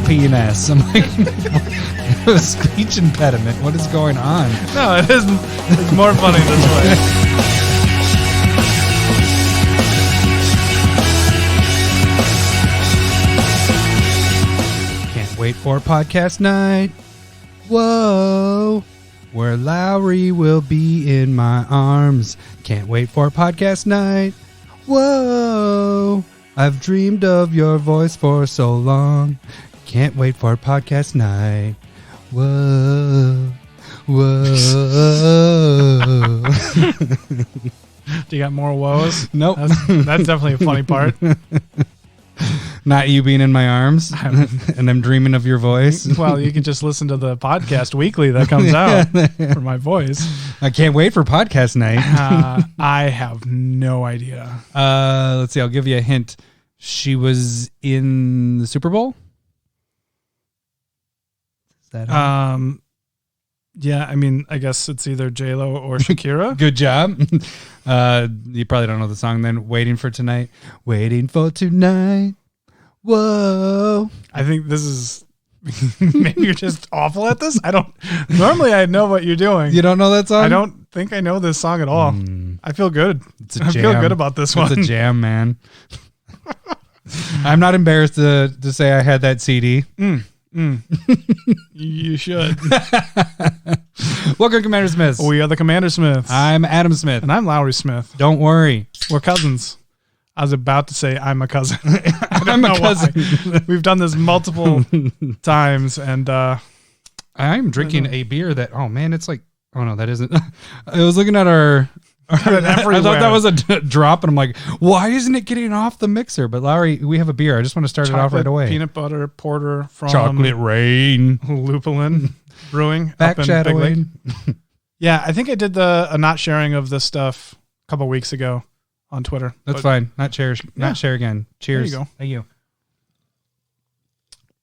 penis. I'm like, a speech impediment. What is going on? No, it isn't. It's more funny this way. Can't wait for podcast night. Whoa. Where Lowry will be in my arms. Can't wait for podcast night. Whoa. I've dreamed of your voice for so long. Can't wait for podcast night. Whoa. Whoa. Do you got more woes? Nope. That's definitely a funny part. Not you being in my arms and I'm dreaming of your voice. Well, you can just listen to the podcast weekly that comes out for my voice. I can't wait for podcast night. I have no idea. Let's see. I'll give you a hint. She was in the Super Bowl. Is that yeah, I mean, I guess it's either J-Lo or Shakira. Good job. You probably don't know the song then. Waiting for tonight. Waiting for tonight. Whoa. I think this is maybe you're just awful at this. Normally I know what you're doing. You don't know that song? I don't think I know this song at all. I feel good. I feel good about this one. It's a jam, man. I'm not embarrassed to say I had that CD. You should. Welcome, CommanderSmiths. We are the CommanderSmiths. I'm Adam Smith. And I'm Lowry Smith. Don't worry. We're cousins. I was about to say I'm a cousin. I'm a cousin. We've done this multiple times, and I'm drinking a beer that, oh man, it's like, oh no, that isn't. I was looking at our I thought that was a drop, and I'm like, why isn't it getting off the mixer? But Lowry, we have a beer. I just want to start it off right away. Peanut butter porter from Chocolate Rain Lupulin Brewing. Backshadowing. Yeah, I think I did a not sharing of this stuff a couple weeks ago on Twitter. That's fine. Not share again. Cheers. There you go. Thank you.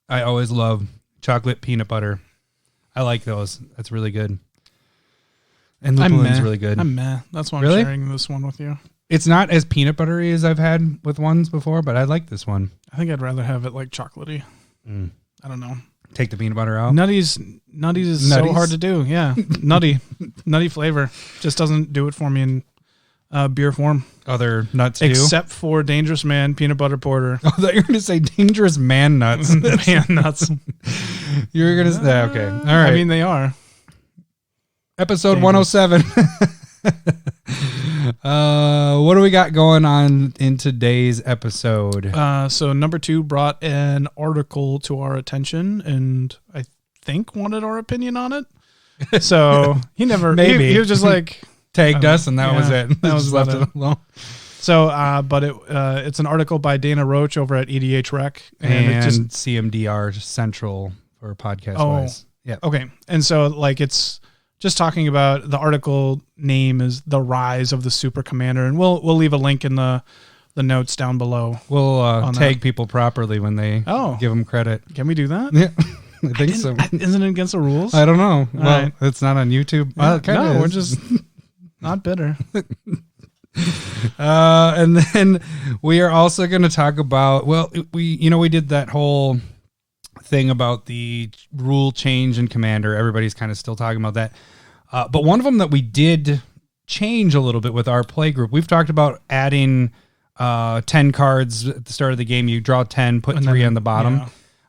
I always love chocolate peanut butter. I like those. That's really good. And Lupulin's really good. I'm meh. That's why I'm sharing this one with you. It's not as peanut buttery as I've had with ones before, but I like this one. I think I'd rather have it like chocolatey. I don't know. Take the peanut butter out. Nutty's so hard to do. Yeah. Nutty flavor. Just doesn't do it for me in beer form. Other nuts too? Except for Dangerous Man Peanut Butter Porter. Oh, I thought you were going to say Dangerous Man Nuts. Man Nuts. You were going to say, okay. All right. I mean, they are. Episode 107. What do we got going on in today's episode? So number 2 brought an article to our attention and I think wanted our opinion on it. So he never, maybe he was just like tagged us and that was it. That was left it alone. So, but it's an article by Dana Roach over at EDH Rec and it just CMDR Central for podcast wise. Yeah. Okay. And so like it's just talking about the article name is The Rise of the Super Commander, and we'll leave a link in the notes down below. We'll tag people properly when they give them credit. Can we do that? Yeah, I think so. Isn't it against the rules? I don't know. Well, right. it's not on YouTube. Yeah, no, we're just not bitter. And then we are also going to talk about, we did that whole thing about the rule change in Commander. Everybody's kind of still talking about that. But one of them that we did change a little bit with our play group, we've talked about adding 10 cards at the start of the game. You draw 10, put 3 on the bottom.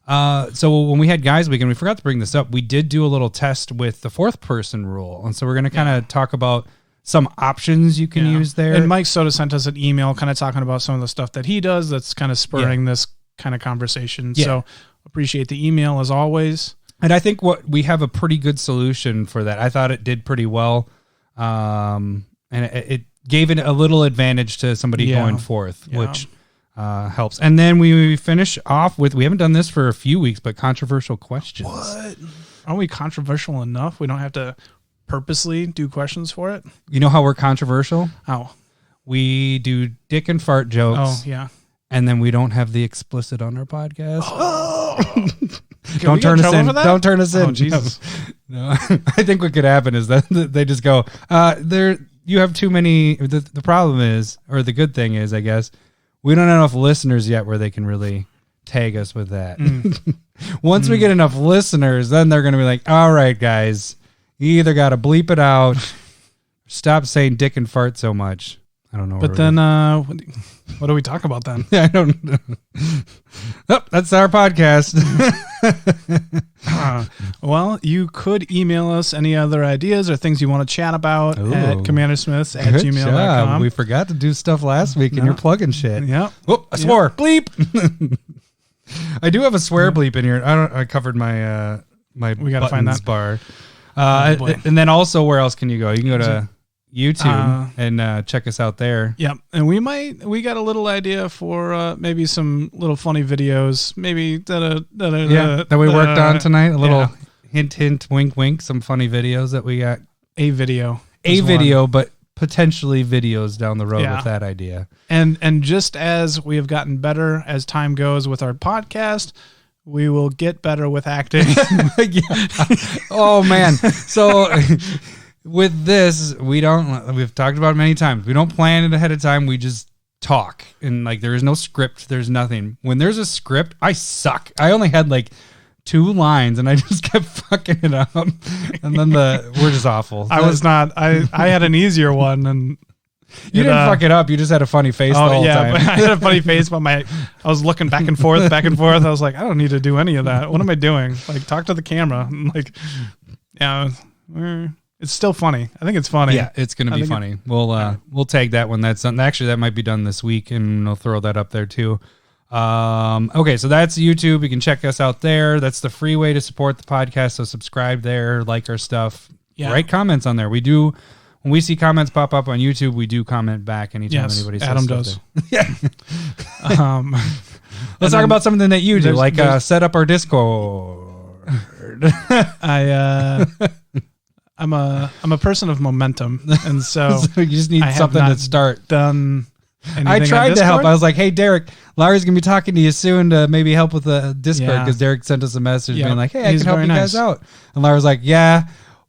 Yeah. So when we had Guys Week, and we forgot to bring this up, we did do a little test with the 4th person rule. And so we're going to kind of talk about some options you can use there. And Mike Soda sent us an email kind of talking about some of the stuff that he does that's kind of spurring this kind of conversation. Yeah. So appreciate the email as always. And I think we have a pretty good solution for that. I thought it did pretty well. And it gave it a little advantage to somebody going forth, which helps. And then we finish off with, we haven't done this for a few weeks, but controversial questions. What? Aren't we controversial enough? We don't have to purposely do questions for it? You know how we're controversial? How? We do dick and fart jokes. Oh, yeah. And then we don't have the explicit on our podcast. Oh. Don't turn us in. Don't turn us in. Oh, Jesus. No. I think what could happen is that they just go, you have too many. The problem is, or the good thing is, I guess, we don't have enough listeners yet where they can really tag us with that. Once we get enough listeners, then they're going to be like, all right, guys, you either got to bleep it out, stop saying dick and fart so much. I don't know. But then, what do we talk about then? I don't know. Oh, that's our podcast. Well, you could email us any other ideas or things you want to chat about at CommanderSmiths@gmail.com. We forgot to do stuff last week and you're plugging shit. Yeah. Oh, I swore. Bleep. I do have a swear bleep in here. I covered my we gotta find that bar. And then also, where else can you go? You can go to YouTube and check us out there. Yep. And we got a little idea for maybe some little funny videos. Maybe that we worked on tonight. A little hint, wink, wink. Some funny videos that we got. A video, but potentially videos down the road with that idea. And just as we have gotten better as time goes with our podcast, we will get better with acting. Oh man. So with this, we've talked about it many times. We don't plan it ahead of time. We just talk. And like, there is no script. There's nothing. When there's a script, I suck. I only had like 2 lines and I just kept fucking it up. And then we're just awful. I was not, I had an easier one and you didn't fuck it up. You just had a funny face the whole time. I had a funny face, but I was looking back and forth. I was like, I don't need to do any of that. What am I doing? Like, talk to the camera. Like, it's still funny. I think it's funny. Yeah, it's going to be funny. We'll tag that when that's done. Actually, that might be done this week, and we'll throw that up there too. Okay, so that's YouTube. You can check us out there. That's the free way to support the podcast. So subscribe there, like our stuff, write comments on there. We do. When we see comments pop up on YouTube, we do comment back anytime anybody says Adam something. does. Yeah. Let's talk about something that you do, like set up our Discord. I'm a person of momentum, and so, so you just need something to start. I tried to help. I was like, "Hey, Derek, Larry's gonna be talking to you soon to maybe help with the Discord," because Derek sent us a message being like, "Hey, I can help you guys out," and Larry was like, "Yeah,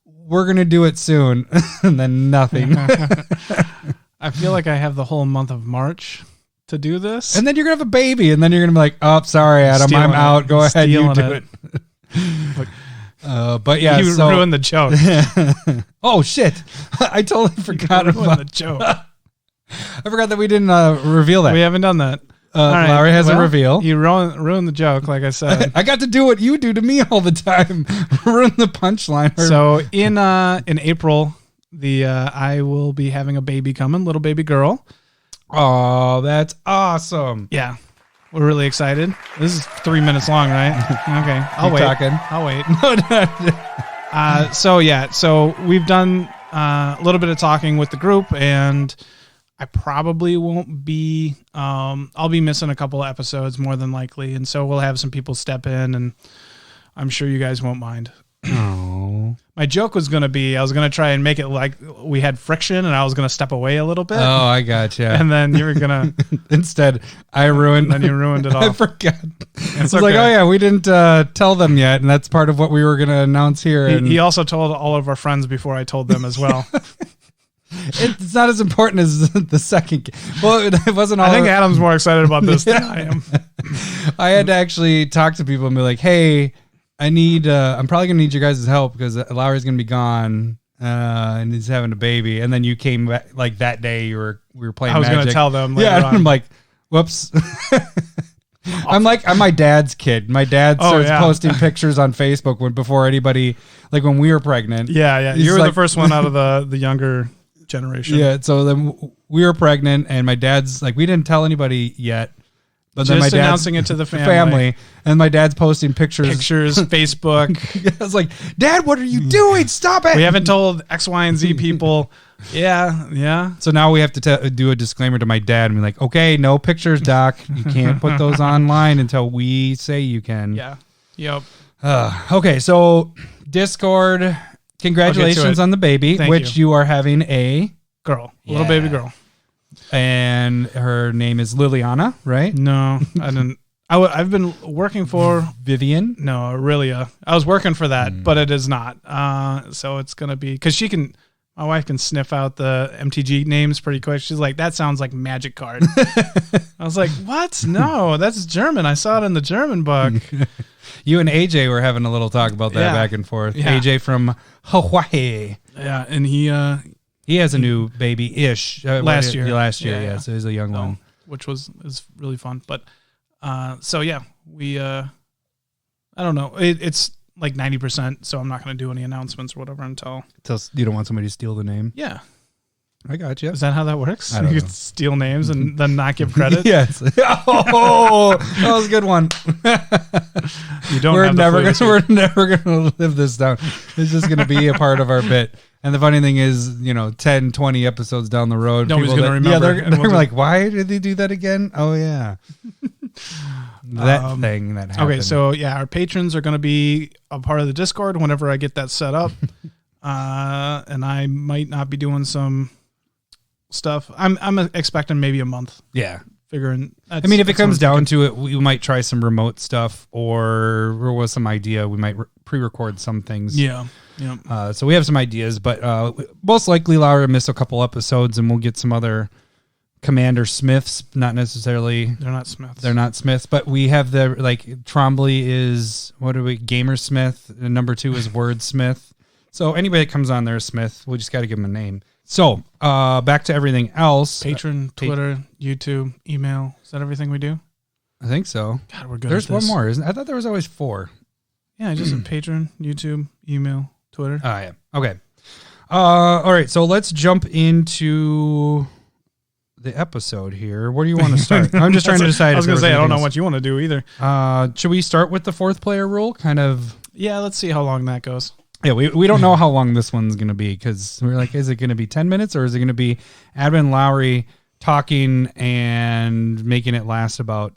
we're gonna do it soon," and then nothing. I feel like I have the whole month of March to do this, and then you're gonna have a baby, and then you're gonna be like, "Oh, sorry, Adam, I'm out. Go ahead, you do it." But yeah, you ruined the joke. Oh shit! I totally forgot about the joke. I forgot that we didn't reveal that. We haven't done that. Larry has a reveal. You ruined the joke, like I said. I got to do what you do to me all the time. Ruin the punchline. So in April, I will be having a baby coming, little baby girl. Oh, that's awesome. Yeah. We're really excited. This is 3 minutes long, right? Okay. I'll wait. So we've done a little bit of talking with the group, and I probably won't be, I'll be missing a couple of episodes more than likely. And so we'll have some people step in, and I'm sure you guys won't mind. Oh. My joke was going to be, I was going to try and make it like we had friction, and I was going to step away a little bit. Oh, I gotcha. And then you were going to... Instead, I ruined... Then you ruined it all. I forgot. It's like, oh yeah, we didn't tell them yet, and that's part of what we were going to announce here. He also told all of our friends before I told them as well. It's not as important as the second. Well, it wasn't all... I think Adam's more excited about this than I am. I had to actually talk to people and be like, hey... I'm probably gonna need your guys' help because Lowry's gonna be gone, and he's having a baby. And then you came back like that day. We were playing. I was Magic. Gonna tell them. Yeah, I'm like, whoops. I'm my dad's kid. My dad starts posting pictures on Facebook before anybody, like when we were pregnant. Yeah. You were the first one out of the younger generation. Yeah. So then we were pregnant, and my dad's like, we didn't tell anybody yet. But just then my dad's announcing it to the family. And my dad's posting pictures, Facebook. I was like, Dad, what are you doing? Stop it. We haven't told X, Y, and Z people. Yeah. So now we have to do a disclaimer to my dad and be like, okay, no pictures, Doc. You can't put those online until we say you can. Yeah. Yep. Okay, so Discord, congratulations on the baby, which you are having a girl, little baby girl. And her name is Liliana, right? No, I didn't. I've been working for Vivian. No, Aurelia. I was working for that, but it is not. So it's gonna be because My wife can sniff out the MTG names pretty quick. She's like, that sounds like Magic card. I was like, what? No, that's German. I saw it in the German book. You and AJ were having a little talk about that back and forth. Yeah. AJ from Hawaii. Yeah, and he has a new baby-ish. Last year. Yeah. So he's a young one. Which is really fun. But, so yeah, we, I don't know. It's like 90%, so I'm not going to do any announcements or whatever until you don't want somebody to steal the name. Yeah, I got you. Is that how that works? I don't know. Could steal names and then not give credit. Yes. Oh, that was a good one. You don't. We're never gonna live this down. It's just gonna be a part of our bit. And the funny thing is, 10, 20 episodes down the road, nobody's going to remember. Yeah, they're like, why did they do that again? Oh, yeah. That thing that happened. Okay, so, our patrons are going to be a part of the Discord whenever I get that set up. And I might not be doing some stuff. I'm expecting maybe a month. Yeah. Figuring. If it comes down to it, we might try some remote stuff or with some idea. We might pre-record some things. Yeah. So we have some ideas, but most likely Laura will miss a couple episodes and we'll get some other CommanderSmiths. Not necessarily. They're not Smiths. They're not Smiths, but we have Trombley is, Gamersmith. And number 2 is Wordsmith. So anybody that comes on there is Smith. We just got to give them a name. So back to everything else. Patreon, Twitter, YouTube, email. Is that everything we do? I think so. God, we're good. There's one more, isn't it? I thought there was always 4. Yeah, just Patreon, YouTube, email, Twitter. Oh, yeah. Okay. All right. So let's jump into the episode here. Where do you want to start? I'm just trying to decide. I was going to say, I don't know what you want to do either. Should we start with the 4th player rule? Kind of. Yeah, let's see how long that goes. Yeah, we don't know how long this one's going to be because we're like, is it going to be 10 minutes or is it going to be Admin Lowry talking and making it last about,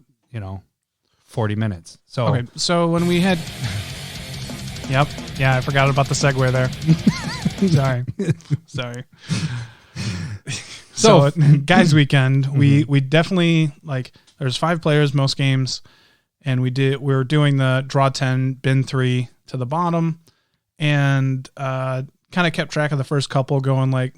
40 minutes? So okay, so when we had... Yep. Yeah, I forgot about the segue there. Sorry. So guys weekend, we definitely there's 5 players most games, and we were doing the draw 10, bin 3 to the bottom, and kind of kept track of the first couple, going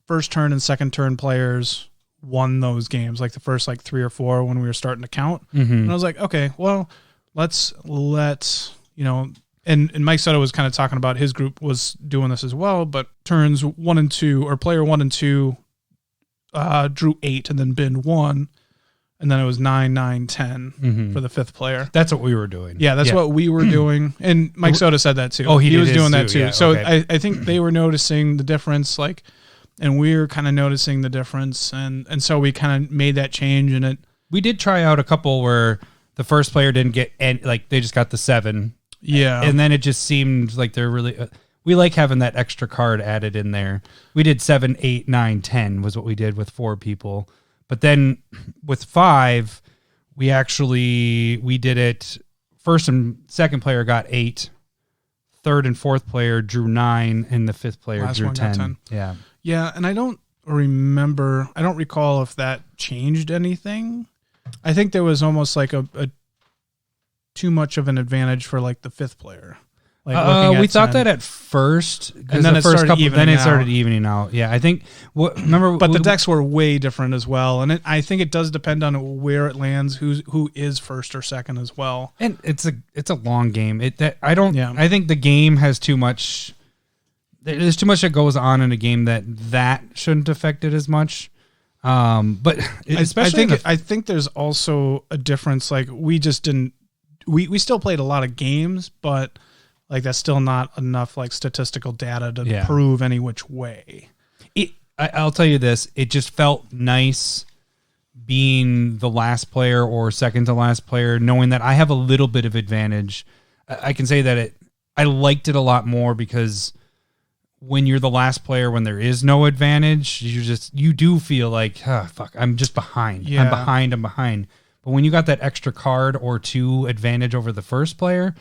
first turn and second turn players won those games, the first 3 or 4 when we were starting to count. Mm-hmm. And I was like, okay, well, let's And Mike Soto was kind of talking about his group was doing this as well, but turns 1 and 2, or player 1 and 2 drew 8 and then bin 1, and then it was 9, 9, 10 for the 5th player. That's what we were doing. Yeah, that's what we were doing. And Mike Soto said that too. Oh, he was doing that too. Yeah, so okay. I think they were noticing the difference, and we were kind of noticing the difference, and so we kind of made that change. And we did try out a couple where the first player didn't get any, they just got the 7. Yeah. And then it just seemed like they're really... we like having that extra card added in there. We did 7, 8, 9, 10 was what we did with 4 people. But then with 5, we did it... First and second player got 8. Third and 4th player drew 9. And the 5th player drew 10. Yeah. Yeah, and I don't recall if that changed anything. I think there was almost a too much of an advantage for the 5th player. We thought that at first, and then it started evening out. Yeah, I think. But the decks were way different as well, and I think it does depend on where it lands, who is first or second as well. And it's a long game. I think the game has too much. There's too much that goes on in a game that shouldn't affect it as much. But especially, I think there's also a difference. We just didn't. We still played a lot of games, but that's still not enough statistical data to prove any which way. I'll tell you this: it just felt nice being the last player or second to last player, knowing that I have a little bit of advantage. I can say that I liked it a lot more because when you're the last player, when there is no advantage, you do feel fuck, I'm just behind. Yeah. I'm behind. But when you got that extra card or 2 advantage over the first player,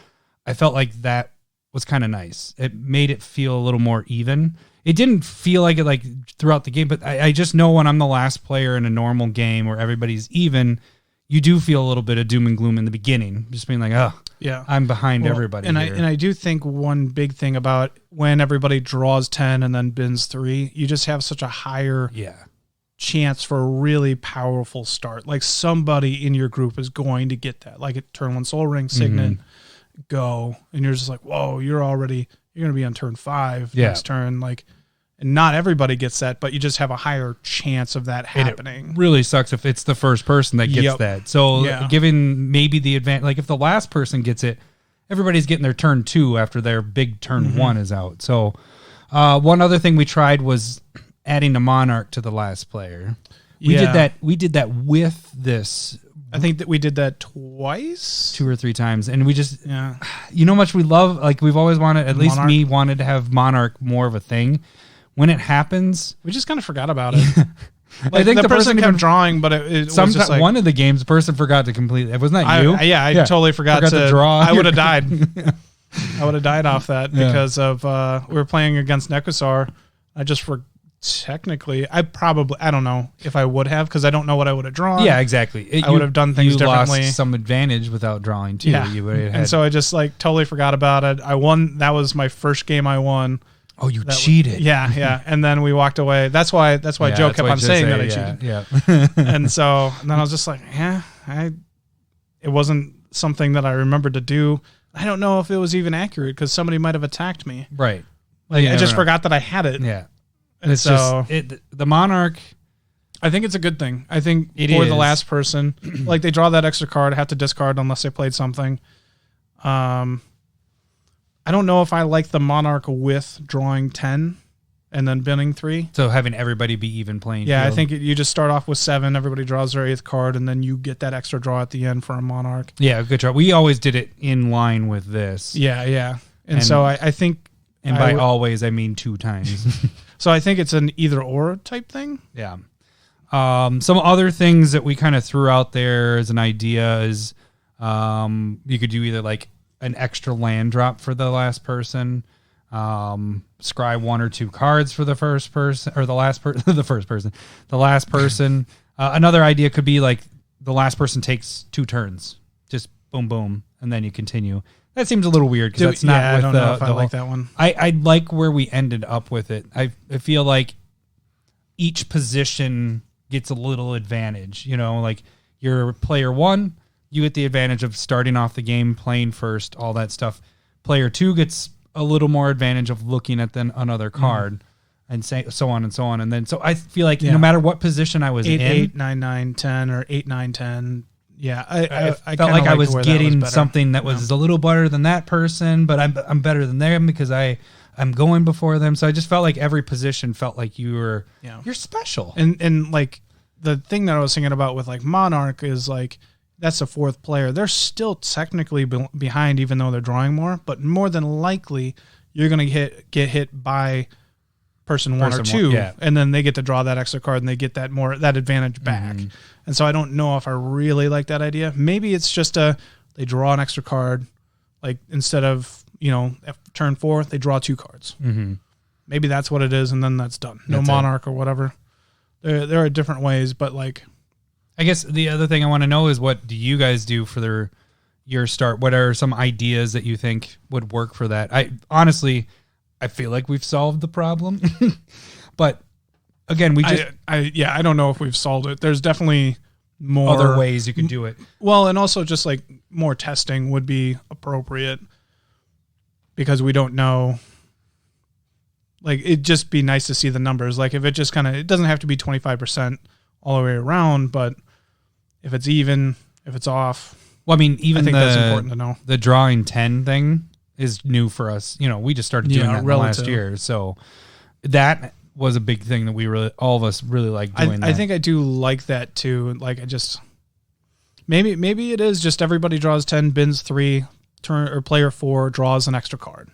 I felt like that was kind of nice. It made it feel a little more even. It didn't feel like it throughout the game, but I just know when I'm the last player in a normal game where everybody's even, you do feel a little bit of doom and gloom in the beginning. Just being Yeah. I'm behind everybody. And here. I do think one big thing about when everybody draws 10 and then bins 3, you just have such a higher chance for a really powerful start. Like somebody in your group is going to get that. Like at turn 1 Soul Ring, Signet, go. And you're just like, whoa, you're going to be on turn 5 next turn. Like, and not everybody gets that, but you just have a higher chance of that happening. It really sucks if it's the first person that gets that. So given maybe the advantage, like if the last person gets it, everybody's getting their turn 2 after their big turn 1 is out. So one other thing we tried was adding a Monarch to the last player. We did that with this. I think that we did that twice, 2 or 3 times, and we just, you know, how much we love. Like we've always wanted, at least me wanted to have Monarch more of a thing. When it happens, we just kind of forgot about it. Like I think the person kept drawing, but it was just like one of the games, the person forgot to complete. It wasn't that you? I totally forgot to draw. I would have died. I would have died off that because of we were playing against Nekosar. I don't know if I would have, because I don't know what I would have drawn. Yeah, exactly. I would have done things differently. Lost some advantage without drawing too. Yeah, and so I just like totally forgot about it. I won. That was my first game I won. Oh, you cheated. Yeah. And then we walked away. That's why Joe kept on saying that I cheated. Yeah. And then I was just like, it wasn't something that I remembered to do. I don't know if it was even accurate because somebody might have attacked me. Right. Like I just forgot that I had it. Yeah. And it's so the Monarch. I think it's a good thing. I think the last person, like they draw that extra card, have to discard unless they played something. I don't know if I like the Monarch with drawing 10 and then binning 3. So having everybody be even playing. Yeah, field. I think you just start off with 7, everybody draws their 8th card, and then you get that extra draw at the end for a Monarch. Yeah, good draw. We always did it in line with this. Yeah. And so I think... And by always, I mean 2 times. So I think it's an either-or type thing. Yeah. Some other things that we kind of threw out there as an idea is you could do either like an extra land drop for the last person, scry 1 or 2 cards for the first person or the last person, the last person. Another idea could be like the last person takes 2 turns, just boom, boom, and then you continue. That seems a little weird because that's not. I don't know if I like that one. I like where we ended up with it. I feel like each position gets a little advantage. You know, like you're player 1. You get the advantage of starting off the game, playing first, all that stuff. Player 2 gets a little more advantage of looking at another card, and so on and so on. And then, so I feel like no matter what position I was 8, 9, 9, 10, or 8, 9, 10. Yeah, I felt like I was getting something that was a little better than that person, but I'm better than them because I'm going before them. So I just felt like every position felt like you're special. And like the thing that I was thinking about with like Monarch is like, that's the 4th player. They're still technically behind, even though they're drawing more. But more than likely, you're going to get hit by person 1 or 2, and then they get to draw that extra card, and they get that advantage back. And so I don't know if I really like that idea. Maybe it's just they draw an extra card, like instead of turn 4, they draw 2 cards. Maybe that's what it is, and then that's done. No Monarch or whatever. There are different ways, but like. I guess the other thing I want to know is what do you guys do for your start? What are some ideas that you think would work for that? I feel like we've solved the problem, but again, I don't know if we've solved it. There's definitely more other ways you can do it. Well, and also just like more testing would be appropriate because we don't know. Like it'd just be nice to see the numbers. Like if it just it doesn't have to be 25% all the way around, but if it's even, if it's off. Well, I mean, even that's important to know. The drawing 10 thing is new for us. We just started doing that last year. So that was a big thing that all of us really like doing. I think I do like that too. Like maybe it is just everybody draws 10, bins 3, or player 4 draws an extra card.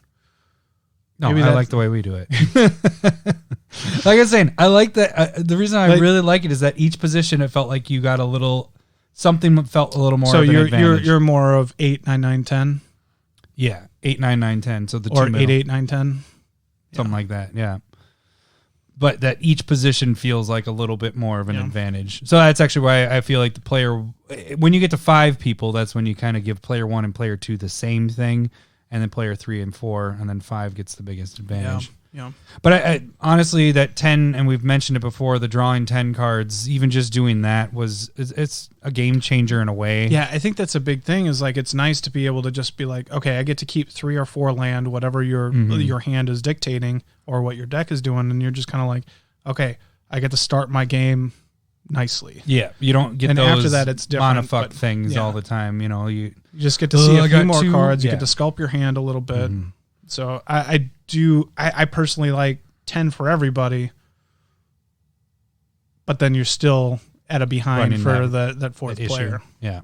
No, I like the way we do it. Like I was saying, I like that. The reason I really like it is that each position, it felt like you got something that felt a little more. So you're more of 8, 9, 9, 10. Yeah, 8, 9, 9, 10. So the or 2 8, 8, 9, 10. Something like that. Yeah. but that each position feels like a little bit more of an advantage. So that's actually why I feel like the player, when you get to 5 people, that's when you kind of give player 1 and player 2 the same thing, and then player 3 and 4, and then 5 gets the biggest advantage. Yeah. But I honestly, that 10, and we've mentioned it before, the drawing 10 cards, even just doing that it's a game changer in a way. Yeah, I think that's a big thing, is like it's nice to be able to just be like, okay, I get to keep 3 or 4 land, whatever your hand is dictating or what your deck is doing, and you're just kind of like, okay, I get to start my game nicely. Yeah, you don't get and those after that, it's different, monofuck things all the time. You just get to see a few more 2 cards. You get to sculpt your hand a little bit. So I personally like 10 for everybody, but then you're still at a behind for that fourth player. Yeah.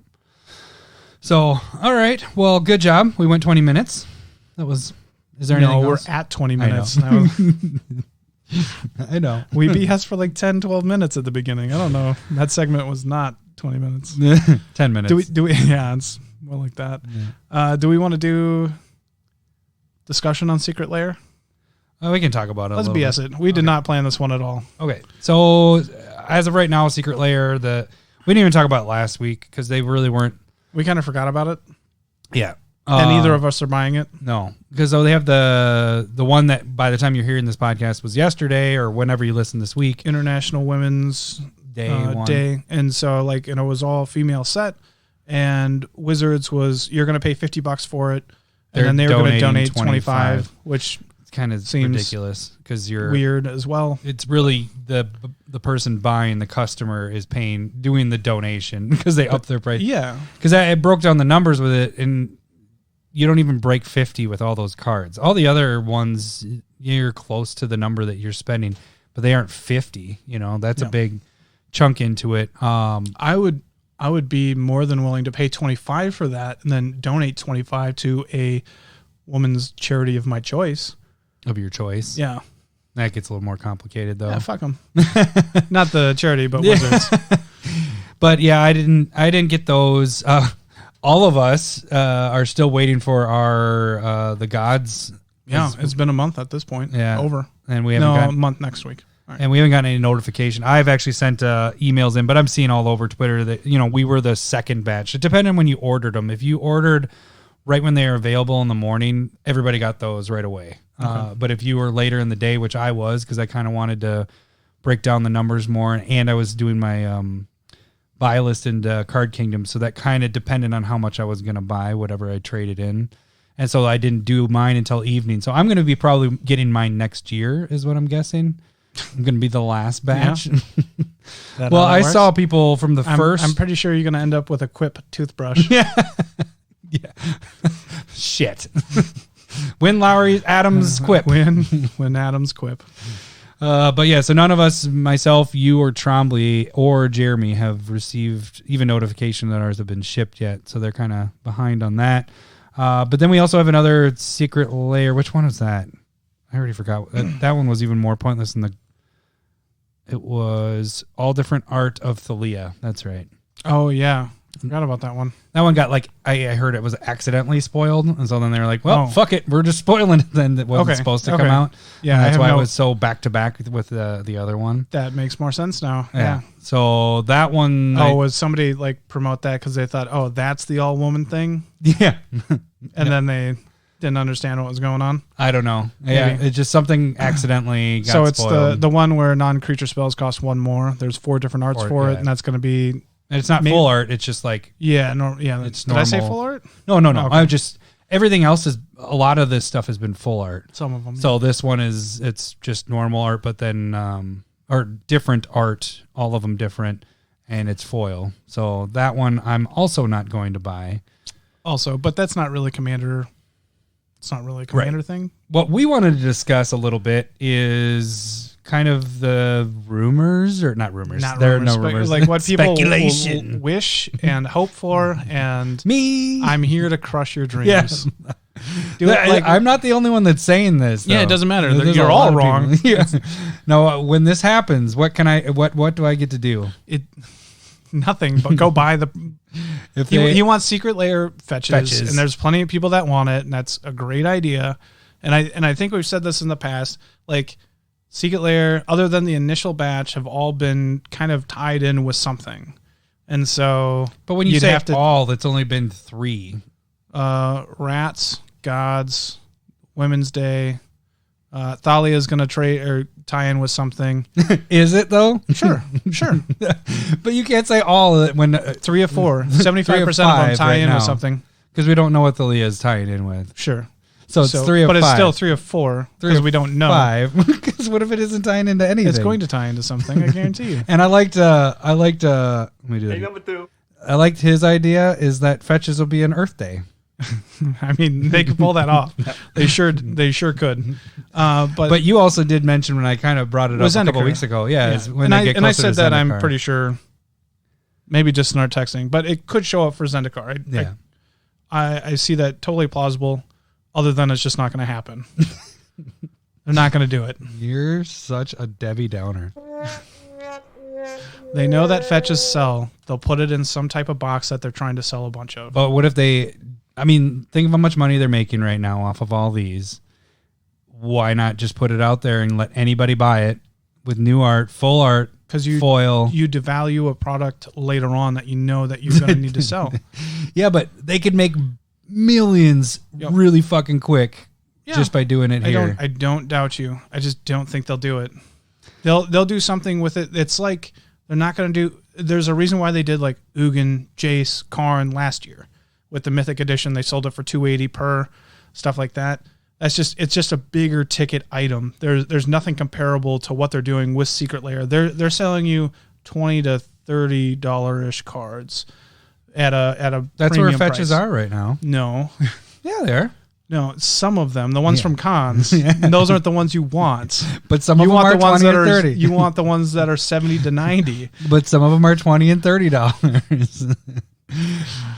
So, all right. Well, good job. We went 20 minutes. Is there anything else? We're at 20 minutes. I know. We BS for like 10, 12 minutes at the beginning. I don't know. That segment was not 20 minutes. 10 minutes. Do we? Yeah, it's more like that. Yeah. Do we want to do discussion on Secret Lair? We can talk about it. Let's BS it. We did not plan this one at all. Okay. So as of right now, Secret Lair, we didn't even talk about it last week because they really weren't. We kind of forgot about it. Yeah. And neither of us are buying it. No, because they have the one that by the time you're hearing this podcast was yesterday or whenever you listen this week. International Women's Day. And so it was all female set, and Wizards was, you're going to pay $50 for it. And then they were going to donate 25, which kind of seems ridiculous because you're weird as well. It's really the person buying, the customer is doing the donation because they up their price. Yeah. Because I broke down the numbers with it, and you don't even break 50 with all those cards. All the other ones, you're close to the number that you're spending, but they aren't 50. That's a big chunk into it. I would be more than willing to pay 25 for that and then donate 25 to a woman's charity of my choice. Of your choice. Yeah. That gets a little more complicated though. Yeah, fuck them. Not the charity, but Wizards. But yeah, I didn't get those. All of us are still waiting for our the gods. Yeah, it's been a month at this point. Yeah. Over. And we haven't a month next week. Right. And we haven't gotten any notification. I've actually sent emails in, but I'm seeing all over Twitter that, we were the second batch. It depended on when you ordered them. If you ordered right when they were available in the morning, everybody got those right away. Okay. But if you were later in the day, which I was, because I kind of wanted to break down the numbers more, and I was doing my buy list into Card Kingdom, so that kind of depended on how much I was going to buy, whatever I traded in. And so I didn't do mine until evening. So I'm going to be probably getting mine next year is what I'm guessing. I'm going to be the last batch. Yeah. Well, I saw people from the first. I'm pretty sure you're going to end up with a Quip toothbrush. Yeah. Yeah. Shit. Win Lowry Adams Quip. Win Adams Quip. But yeah, so none of us, myself, you, or Trombley, or Jeremy, have received even notification that ours have been shipped yet. So they're kind of behind on that. But then we also have another Secret Lair. Which one is that? I already forgot. That one was even more pointless than it was all different art of Thalia. That's right. Oh, yeah. Forgot about that one. That one got I heard it was accidentally spoiled. And so then they were like, well, fuck it. We're just spoiling it then. That wasn't supposed to come out. Yeah. And that's why it was so back to back with the other one. That makes more sense now. Yeah. So that one. Was somebody promote that because they thought, that's the all woman thing? Yeah. And then they didn't understand what was going on. I don't know. Maybe. Yeah. It's just something accidentally got spoiled. So it's the one where non-creature spells cost 1 more. There's 4 different arts for it. And that's going to be. And it's not full art. It's just yeah, it's did normal. I say full art? No. Okay. I just everything else is a lot of this stuff has been full art. Some of them. So this one it's just normal art, but then or different art, all of them different, and it's foil. So that one I'm also not going to buy. Also, but that's not really Commander. It's not really a Commander thing. What we wanted to discuss a little bit is kind of the rumors, or not rumors. There are no rumors. Like what people wish and hope for, and me. I'm here to crush your dreams. Yeah. I'm not the only one that's saying this. Though. Yeah, it doesn't matter. You're all wrong. Yeah. No, when this happens, what do I get to do? Nothing, but go buy the. He wants Secret Lair fetches, and there's plenty of people that want it, and that's a great idea. And I think we've said this in the past. Secret Lair, other than the initial batch, have all been kind of tied in with something. And so, but when you say all, that's only been 3. Rats, Gods, Women's Day. Thalia is going to tie in with something. Is it though? Sure. But you can't say all when 3 of 4, 75% of them tie in with something. Because we don't know what Thalia is tying in with. Sure. So it's 3 of 5. But it's still 3 of 4 because we don't know. 5. Because what if it isn't tying into anything? It's going to tie into something, I guarantee you. And I liked let me do that. Number 2. I liked his idea is that fetches will be an Earth Day. I mean, they could pull that off. They sure could. But you also did mention when I kind of brought it up a couple weeks ago. Yeah. When I said that I'm pretty sure, maybe just in our texting, but it could show up for Zendikar. I see that totally plausible. Other than it's just not going to happen. They're not going to do it. You're such a Debbie Downer. They know that fetches sell. They'll put it in some type of box that they're trying to sell a bunch of. But what if think of how much money they're making right now off of all these. Why not just put it out there and let anybody buy it with new art, full art, foil? You devalue a product later on that you know that you're going to need to sell. Yeah, but they could make millions really fucking quick just by doing it here. I don't doubt you. I just don't think they'll do it. They'll do something with it. It's like they're not going to do. There's a reason why they did like Ugin, Jace, Karn last year with the Mythic Edition. They sold it for $280 per, stuff like that. It's just a bigger ticket item. There's nothing comparable to what they're doing with Secret Lair. They're selling you $20 to $30 cards at a that's premium where fetches price. Are right now. No. Yeah, they are. No, some of them, the ones from cons, those aren't the ones you want. But some of them are 20 and 30. You want the ones that are 70 to 90. But some of them are $20 and $30.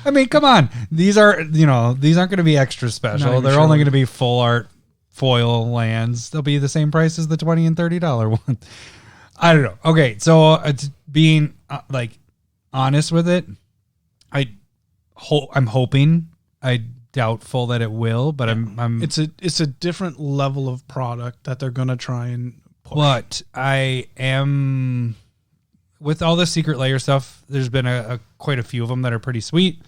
I mean, come on. These aren't going to be extra special. They're only going to be full art foil lands. They'll be the same price as the $20 and $30 one. I don't know. Okay, so being honest with it, I'm hoping. I doubtful that it will, but I'm. It's a different level of product that they're going to try and push. But I am with all the Secret Lair stuff. There's been quite a few of them that are pretty sweet.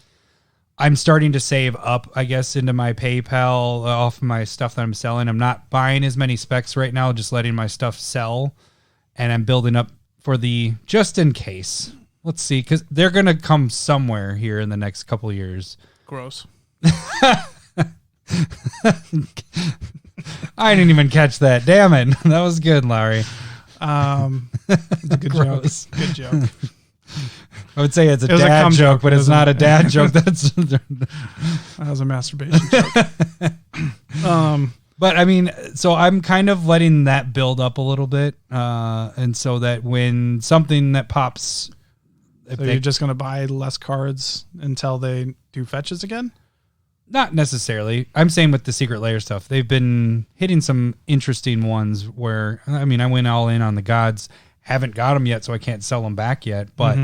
I'm starting to save up, I guess, into my PayPal off my stuff that I'm selling. I'm not buying as many specs right now, just letting my stuff sell, and I'm building up for the just in case. Let's see, because they're going to come somewhere here in the next couple of years. Gross. I didn't even catch that. Damn it. That was good, Larry. Good joke. Good joke. I would say it's a dad joke, but it's not a dad joke. That was a masturbation joke. But I mean, so I'm kind of letting that build up a little bit. And so that when something that pops. So you're just going to buy less cards until they do fetches again? Not necessarily. I'm saying with the Secret Lair stuff, they've been hitting some interesting ones where, I mean, I went all in on the gods, haven't got them yet, so I can't sell them back yet. But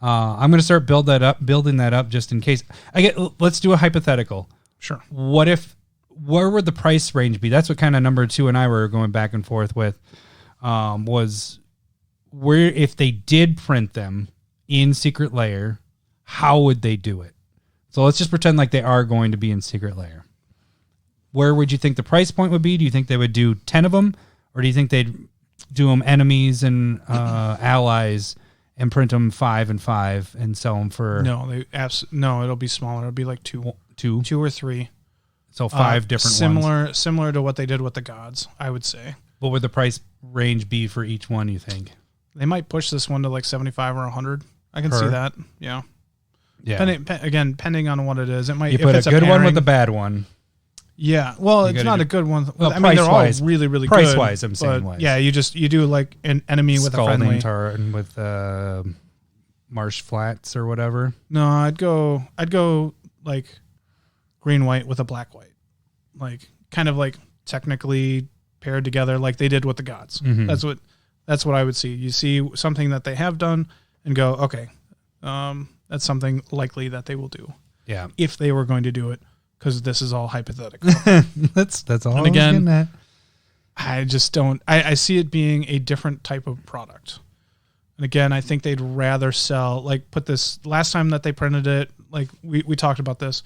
I'm going to start building that up just in case. Let's do a hypothetical. Sure. Where would the price range be? That's what kind of number 2 and I were going back and forth with, was where if they did print them in Secret Lair, how would they do it? So let's just pretend like they are going to be in Secret Lair. Where would you think the price point would be? Do you think they would do 10 of them? Or do you think they'd do them enemies and allies and print them 5 and 5 and sell them for... No, it'll be smaller. It'll be like two or 3. So 5 different ones. Similar to what they did with the gods, I would say. What would the price range be for each one, you think? They might push this one to like 75 or 100. I can see that. Yeah. Yeah. Depending on what it is, it might. You put a good one with a bad one. Yeah. Well, it's not a good one. Well, I mean, they're all really, really good. Price-wise, I'm saying wise. Yeah, you do like an enemy with a friendly. And with Marsh Flats or whatever. No, I'd go like green white with a black white, like kind of like technically paired together, like they did with the gods. Mm-hmm. That's what I would see. You see something that they have done and go, okay, that's something likely that they will do. Yeah, if they were going to do it, because this is all hypothetical. that's all. And again, I just don't. I see it being a different type of product. And again, I think they'd rather sell, like, put this, last time that they printed it, like, we talked about this.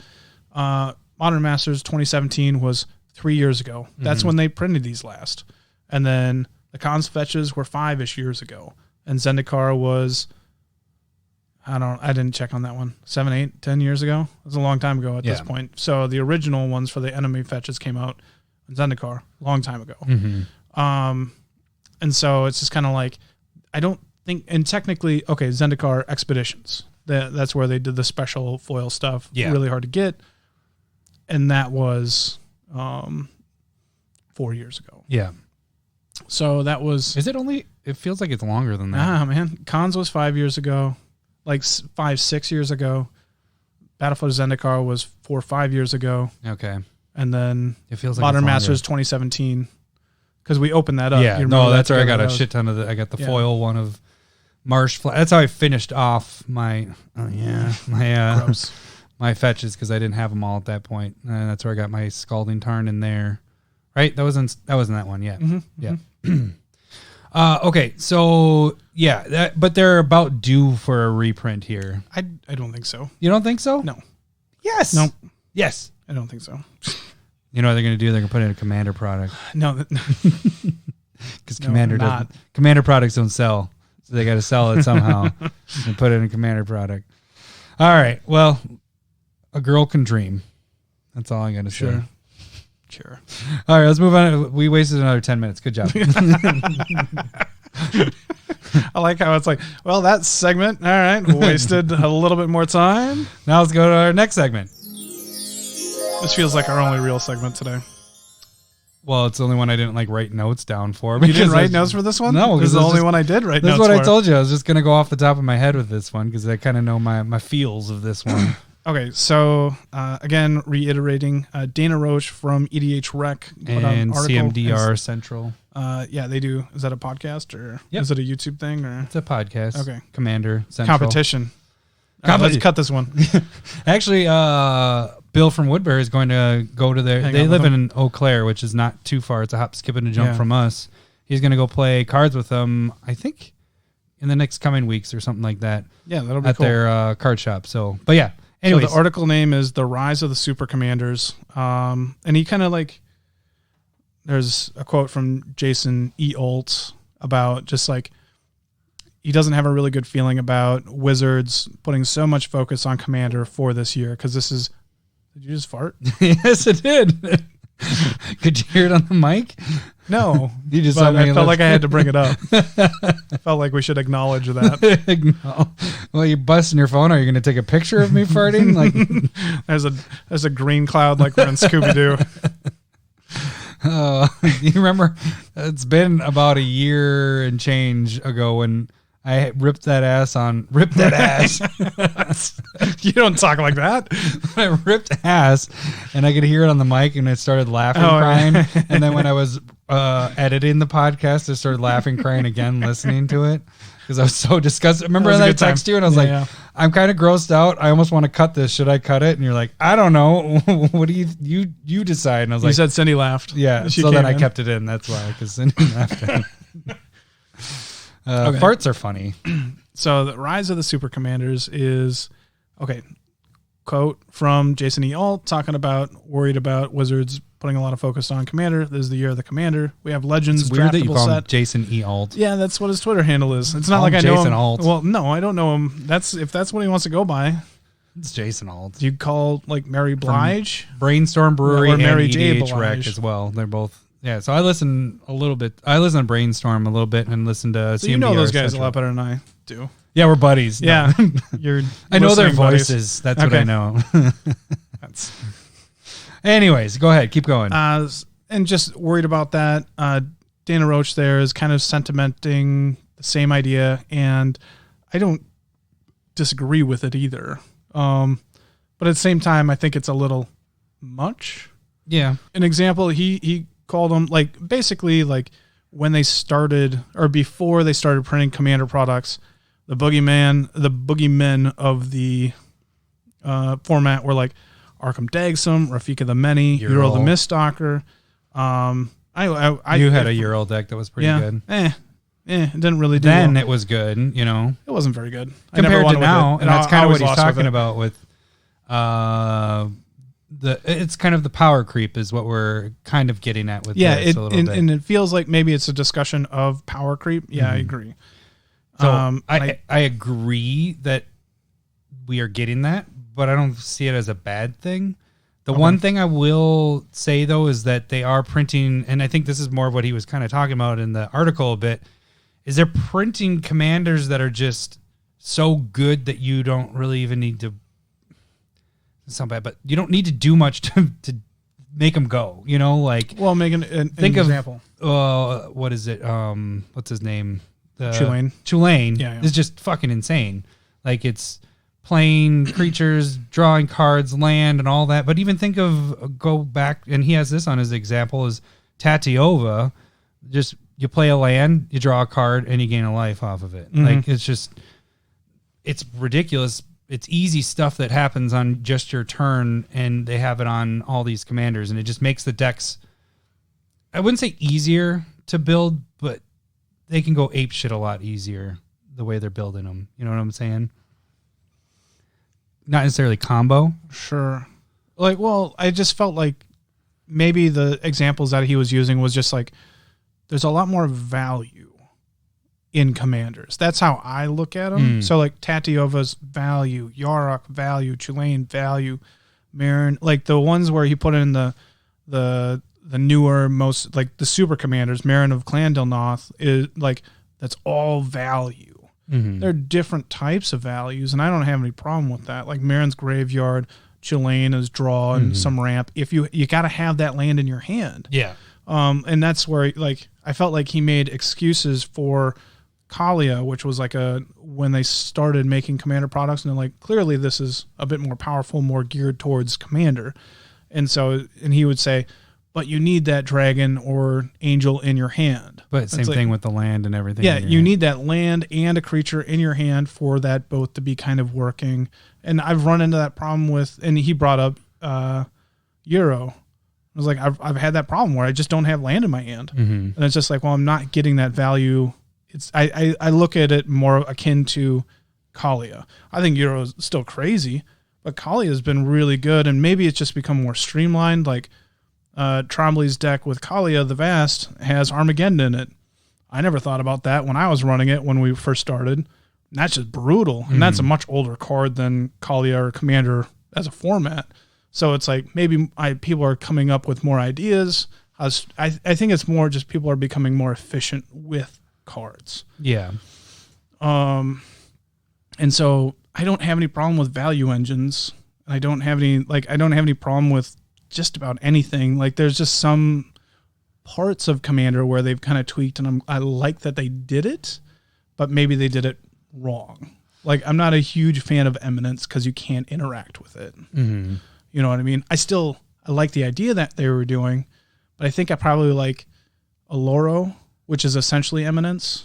Modern Masters 2017 was 3 years ago. That's when they printed these last. And then the Cons fetches were 5-ish years ago. And Zendikar was, I didn't check on that one, 7, 8, 10 years ago. It was a long time ago at this point. So the original ones for the enemy fetches came out in Zendikar a long time ago. And so it's just kind of like, I don't think, and technically, okay, Zendikar Expeditions. That's where they did the special foil stuff. Really hard to get. And that was 4 years ago. Yeah. So that was... Is it only... It feels like it's longer than that. Nah, man. Cons was 5 years ago. Like 5, 6 years ago. Battlefield Zendikar was 4 or 5 years ago. Okay. And then it feels like Modern Masters 2017. Because we opened that up. Yeah, no, that's where I got a shit ton of I got the foil one of Marsh. That's how I finished off my... my fetches, because I didn't have them all at that point. And that's where I got my Scalding Tarn in there. Right? That wasn't that one yet. Yeah. Okay, so but they're about due for a reprint here. I don't think so. You don't think so? No. Yes. No. Yes. I don't think so. You know what they're going to do? They're going to put in a Commander product. No. Because Commander products don't sell. So they got to sell it somehow and put it in a Commander product. All right. Well, a girl can dream. That's all I got to say. Sure. All right, let's move on. We wasted another 10 minutes. Good job. I like how it's like, well, that segment, all right, wasted a little bit more time. Now let's go to our next segment. This feels like our only real segment today. Well, it's the only one I didn't write notes down for. You didn't write notes for this one? No. This is the only one I did write notes for. That's what I told you. I was just going to go off the top of my head with this one because I kind of know my feels of this one. Okay, so again, reiterating, Dana Roach from EDH Rec and CMDR Central. Yeah, they do. Is that a podcast or is it a YouTube thing? Or it's a podcast. Okay, Commander Central. Competition. Let's cut this one. Actually, Bill from Woodbury is going to go to their... They live in Eau Claire, which is not too far. It's a hop, skip, and a jump from us. He's going to go play cards with them, I think, in the next coming weeks or something like that. Yeah, that'll be cool. At their card shop. So, but yeah. Anyways. So the article name is The Rise of the Super Commanders. And he kind of there's a quote from Jason E. Alt about just he doesn't have a really good feeling about Wizards putting so much focus on Commander for this year. Because this is... Did you just fart? Yes, it did. Could you hear it on the mic? No. You just I felt like I had to bring it up. I felt like we should acknowledge that. No. Well, you busting your phone? Are you going to take a picture of me farting? There's a green cloud like we're in Scooby-Doo. You remember? It's been about a year and change ago when I ripped that ass. You don't talk like that. I ripped ass, and I could hear it on the mic, and I started laughing, crying. And then when I was editing the podcast, I started laughing, crying again, listening to it because I was so disgusted. Remember I texted you, and I was I'm kind of grossed out. I almost want to cut this. Should I cut it? And you're like, I don't know. What do you decide? And I was you said Cindy laughed. Yeah. So then I kept it in. That's why, because Cindy laughed. Farts are funny. So the Rise of the Super Commanders is, quote from Jason E. Alt talking about worried about Wizards putting a lot of focus on Commander. This is the year of the Commander. We have Legends. It's weird that you call him set. Jason E. Alt. Yeah, that's what his Twitter handle is. It's not like I know Jason him. Alt. Well, no, I don't know him. If that's what he wants to go by. It's Jason Alt. You call Mary Blige, Brainstorm Brewery, or Mary and J. EDH Rec as well. They're both. Yeah, so I listen a little bit. I listen to Brainstorm a little bit and listen to CMDR. You know those guys Central. a lot better than I do. Yeah, we're buddies. Yeah, No. I know their voices. Buddies. That's what I know. Anyways, go ahead. Keep going. And just worried about that. Dana Roach there is kind of sentimenting the same idea, and I don't disagree with it either. But at the same time, I think it's a little much. Yeah. An example, he called them basically when they started or before they started printing Commander products, the boogeymen of the format were Arkham Dagsum, Rafika the Many, Euro the Miststalker, You had a Ural deck that was pretty good. It didn't really do then well. It was good, you know. It wasn't very good. Compared to now, and that's kind of what he's talking with about with it's kind of the power creep is what we're kind of getting at with this a little bit. And it feels like maybe it's a discussion of power creep. Yeah, I agree. So I agree that we are getting that, but I don't see it as a bad thing. The one thing I will say, though, is that they are printing, and I think this is more of what he was kind of talking about in the article a bit, is they're printing commanders that are just so good that you don't really even need to, it's not bad, but you don't need to do much to make them go, you know? Like, well, make an example. What is it? What's his name? Tulane. Is just fucking insane. Like, it's playing creatures, drawing cards, land, and all that. But even think of, go back, and he has this on his example, is Tatiova. Just, you play a land, you draw a card, and you gain a life off of it. Like, it's just, it's ridiculous. It's easy stuff that happens on just your turn, and they have it on all these commanders, and it just makes the decks, I wouldn't say easier to build, but they can go ape shit a lot easier the way they're building them. You know what I'm saying? Not necessarily combo. Sure. Like, well, I just felt like maybe the examples that he was using was just like, there's a lot more value in commanders. That's how I look at them. So like Tatiova's value, Yarok value, Tulane value, Marin, like the ones where he put in the newer, most like the super commanders, Marin of Clandilnoth is like, that's all value. There are different types of values, and I don't have any problem with that. Like Marin's Graveyard, Tulane is draw and some ramp. If you got to have that land in your hand. Yeah. And that's where like I felt like he made excuses for Kalia, which was like when they started making commander products, and they're like, clearly this is a bit more powerful, more geared towards commander. And he would say, but you need that dragon or angel in your hand. But same thing with the land and everything. Yeah, you need that land and a creature in your hand for that both to be kind of working. And I've run into that problem with, and he brought up Euro. I was like, I've had that problem where I just don't have land in my hand. And it's just like, well, I'm not getting that value. I look at it more akin to Kalia. I think Euro is still crazy, but Kalia has been really good, and maybe it's just become more streamlined. Like Trombley's deck with Kalia the Vast has Armageddon in it. I never thought about that when I was running it when we first started. And that's just brutal, and that's a much older card than Kalia or Commander as a format. So it's like maybe people are coming up with more ideas. I think it's more just people are becoming more efficient with cards. Yeah. And so I don't have any problem with value engines. I don't have any problem with just about anything. Like there's just some parts of Commander where they've kind of tweaked, and I like that they did it, but maybe they did it wrong. Like I'm not a huge fan of Eminence because you can't interact with it. You know what I mean? I like the idea that they were doing, but I think I probably like Aloro, which is essentially Eminence,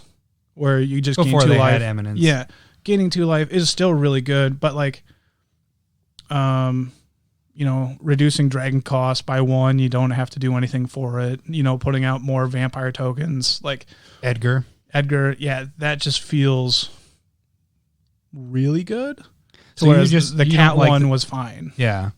where you just before gain 2 they life. had Eminence. Yeah, gaining 2 life is still really good, but like, reducing dragon cost by 1, you don't have to do anything for it. Putting out more vampire tokens, like Edgar, yeah, that just feels really good. So whereas the cat one was fine. Yeah.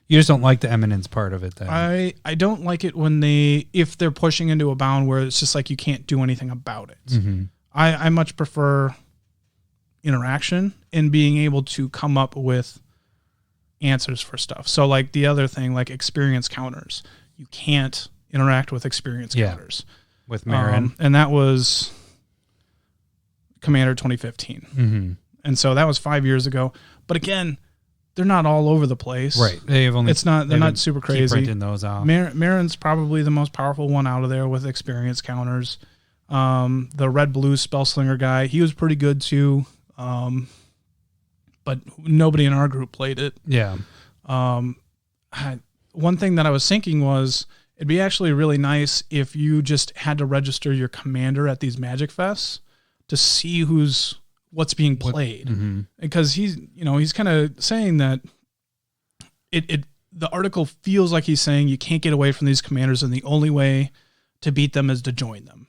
You just don't like the Eminence part of it then. I don't like it if they're pushing into a bound where it's just like you can't do anything about it. I much prefer interaction and being able to come up with answers for stuff. So like the other thing, like experience counters, you can't interact with experience counters. With Marin. And that was Commander 2015. And so that was 5 years ago. But again, they're not all over the place. Right. They're not super crazy. Printing those out. Marin's probably the most powerful one out of there with experience counters. The red-blue Spellslinger guy, he was pretty good too. But nobody in our group played it. Yeah. One thing that I was thinking was it'd be actually really nice if you just had to register your commander at these Magic Fests to see what's being played. Because he's kind of saying that the article feels like he's saying you can't get away from these commanders, and the only way to beat them is to join them.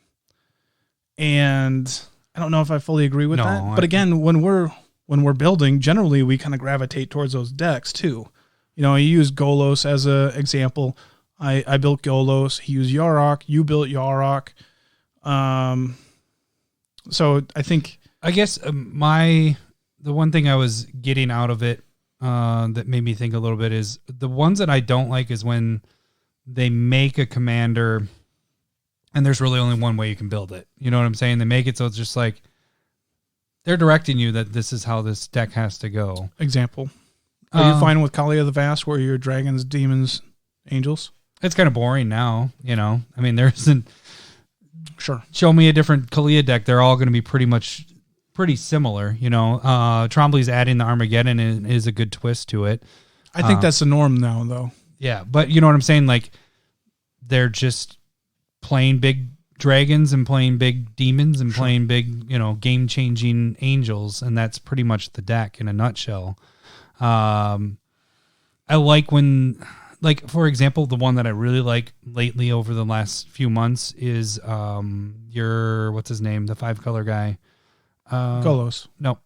And I don't know if I fully agree with that. But again, when we're building, generally we kind of gravitate towards those decks too. You know, I use Golos as an example. I built Golos. He used Yarok. You built Yarok. So I guess the one thing I was getting out of it that made me think a little bit is the ones that I don't like is when they make a commander and there's really only one way you can build it. You know what I'm saying? They make it so it's just like they're directing you that this is how this deck has to go. Example. Are you fine with Kali of the Vast where you're dragons, demons, angels? It's kind of boring now, you know. I mean, there isn't. Sure. Show me a different Kalia deck. They're all going to be pretty similar, you know. Trombley's adding the Armageddon and is a good twist to it. I think that's the norm now, though. Yeah, but you know what I'm saying? Like, they're just playing big dragons and playing big demons and playing big, you know, game-changing angels, and that's pretty much the deck in a nutshell. I like when, like, for example, the one that I really like lately over the last few months is what's his name? The 5-color guy. Golos. No.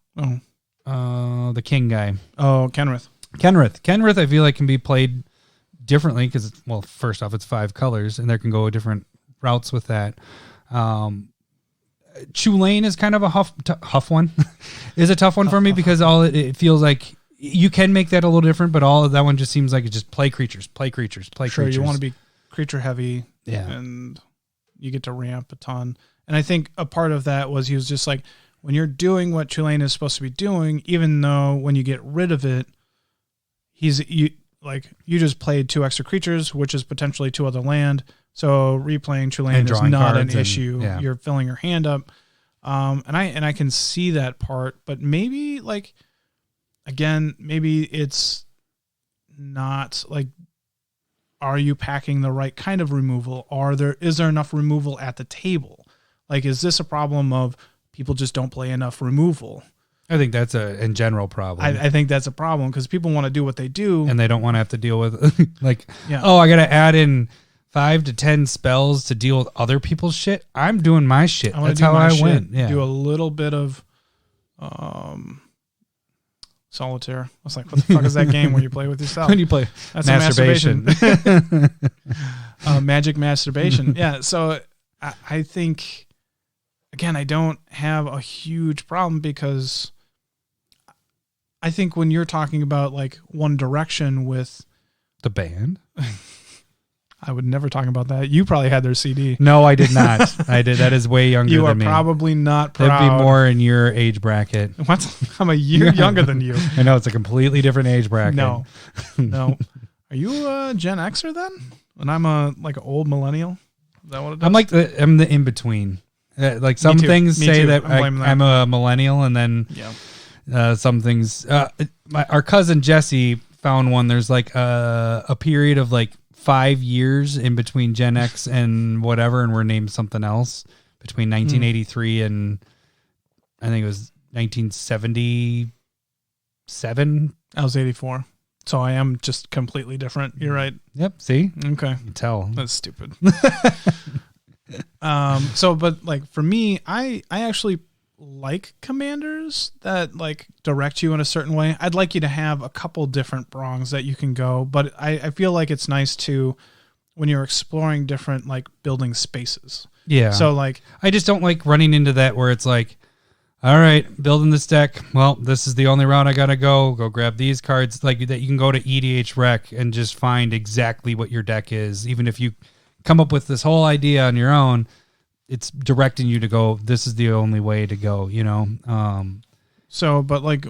Oh. The king guy. Oh, Kenrith. Kenrith, I feel like can be played differently because, well, first off, it's 5 colors, and there can go different routes with that. Chulane is kind of a huff one. Is a tough one for me because it feels like you can make that a little different, but all of that one just seems like it's just play creatures. Sure, you want to be creature heavy, yeah, and you get to ramp a ton. And I think a part of that was he was just like, when you're doing what Chulane is supposed to be doing, even though when you get rid of it, you just played 2 extra creatures, which is potentially 2 other land. So replaying Chulane is not an issue. Yeah. You're filling your hand up. And I can see that part, but maybe like, again, maybe it's not like, are you packing the right kind of removal? Is there enough removal at the table? Like, is this a problem of people just don't play enough removal? I think that's in general problem. I think that's a problem because people want to do what they do. And they don't want to have to deal with I got to add in 5 to 10 spells to deal with other people's shit. I'm doing my shit. That's how I win. Yeah. Do a little bit of solitaire. I was like, what the fuck is that game where you play with yourself? When you play that's masturbation. Magic masturbation. Yeah. So I think, again, I don't have a huge problem because I think when you're talking about like One Direction with the band, I would never talk about that. You probably had their CD. No, I did not. I did. That is way younger than me. You are probably not proud. That'd be more in your age bracket. What? I'm a year younger than you. I know. It's a completely different age bracket. No. Are you a Gen Xer then? And I'm like an old millennial? Is that what it is? I'm the in-between. Like some things say that I'm a millennial, and then some things. Our cousin Jesse found one. There's like a period of like 5 years in between Gen X and whatever, and we're named something else between 1983 and I think it was 1977. I was 84. So I am just completely different. You're right. Yep. See? Okay. You can tell. That's stupid. But like for me, I actually like commanders that like direct you in a certain way. I'd like you to have a couple different prongs that you can go, but I feel like it's nice to, when you're exploring different like building spaces. Yeah. So like, I just don't like running into that where it's like, all right, building this deck. Well, this is the only route I got to go grab these cards like that. You can go to EDH Rec and just find exactly what your deck is. Even if you come up with this whole idea on your own, it's directing you to go, this is the only way to go, you know? But like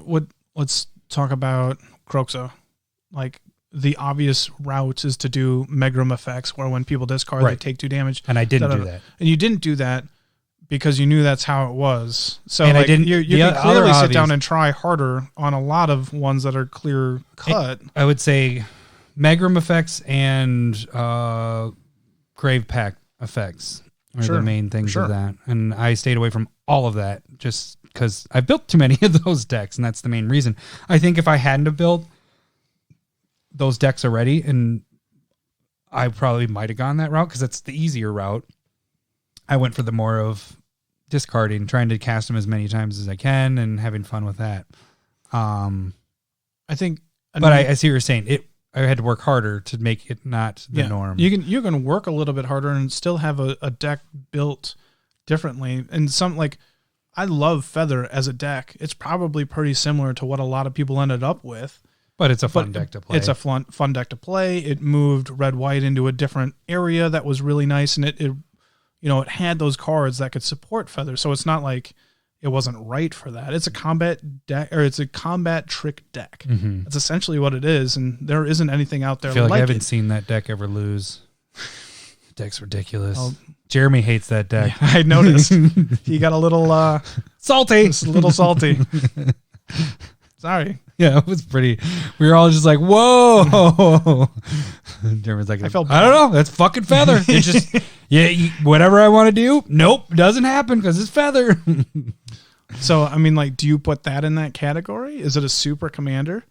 let's talk about Kroxa. Like the obvious route is to do Megrim effects where when people discard, they take 2 damage. And I didn't do that. And you didn't do that because you knew that's how it was. So and like, I didn't, you can clearly sit down and try harder on a lot of ones that are clear cut. I would say Megrim effects and Grave Pact effects are the main things of that. And I stayed away from all of that just because I've built too many of those decks, and that's the main reason. I think if I hadn't have built those decks already, and I probably might have gone that route because that's the easier route. I went for the more of discarding, trying to cast them as many times as I can and having fun with that. I think, but I see what you're saying. I had to work harder to make it not the norm. You're going to work a little bit harder and still have a deck built differently. And I love Feather as a deck. It's probably pretty similar to what a lot of people ended up with. But it's a fun deck to play. It's a fun deck to play. It moved red-white into a different area that was really nice, and it had those cards that could support Feather. So it's not like it wasn't right for that. It's a combat deck, or it's a combat trick deck. Mm-hmm. That's essentially what it is, and there isn't anything out there I feel like I haven't it. seen that deck ever lose. The deck's ridiculous. Jeremy hates that deck. Yeah, I noticed. He got a little salty. A little salty. Sorry. Yeah, it was pretty. We were all just like, "Whoa!" Jeremy's like, "I don't know. That's fucking Feather. It just, whatever I want to do, nope, doesn't happen because it's Feather." So, I mean, like, do you put that in that category? Is it a super commander?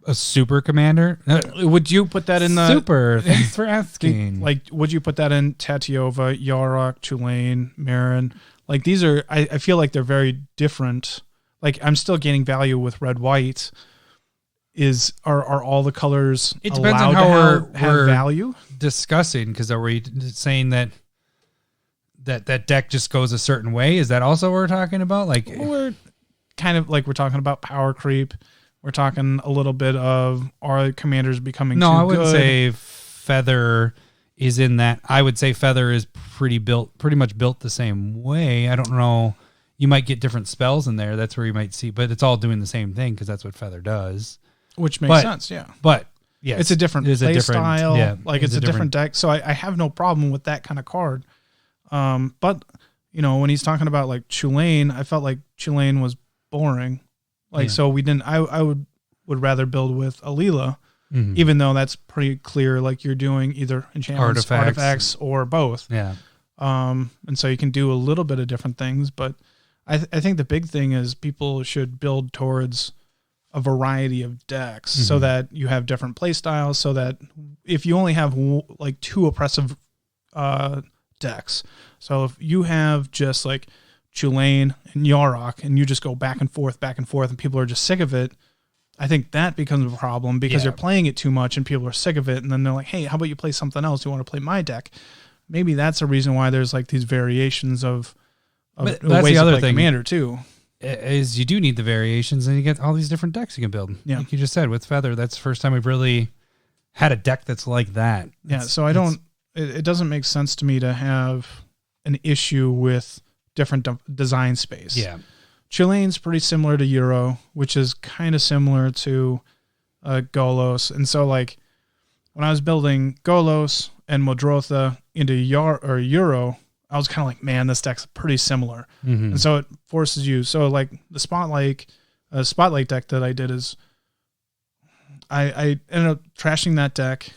A super commander? Would you put that in the super? Thanks for asking. Would you put that in Tatiova, Yarok, Tulane, Marin? Like, these are, I feel like they're very different. Like, I'm still gaining value with red white. Are all the colors? It depends on how we're value discussing. Because are we saying that deck just goes a certain way? Is that also what we're talking about? Like, we're kind of like we're talking about power creep. We're talking a little bit of are commanders becoming too good? No, I wouldn't say Feather is in that. I would say Feather is pretty much built the same way. I don't know. You might get different spells in there. That's where you might see, but it's all doing the same thing because that's what Feather does. Which makes sense, yeah. But yes, it's a different play style. Yeah, like it's a different deck. So I have no problem with that kind of card. But when he's talking about like Tulane, I felt like Tulane was boring. So we didn't. I would rather build with Alila, even though that's pretty clear. Like you're doing either enchantments, artifacts, or both. Yeah. And so you can do a little bit of different things, but I think the big thing is people should build towards a variety of decks so that you have different play styles. So that if you only have like two oppressive decks, so if you have just like Tulane and Yarok and you just go back and forth, and people are just sick of it, I think that becomes a problem because you're playing it too much and people are sick of it. And then they're like, hey, how about you play something else? You want to play my deck? Maybe that's a reason why there's like these variations of ways to play Commander too. Is you do need the variations and you get all these different decks you can build. Yeah. Like you just said, with Feather, that's the first time we've really had a deck that's like that. Yeah. So it doesn't make sense to me to have an issue with different design space. Yeah. Chilean's pretty similar to Euro, which is kind of similar to Golos. And so like when I was building Golos and Modrotha into Euro, I was kind of like, man, this deck's pretty similar. And so it forces you. So like the Spotlight deck that I did is I ended up trashing that deck,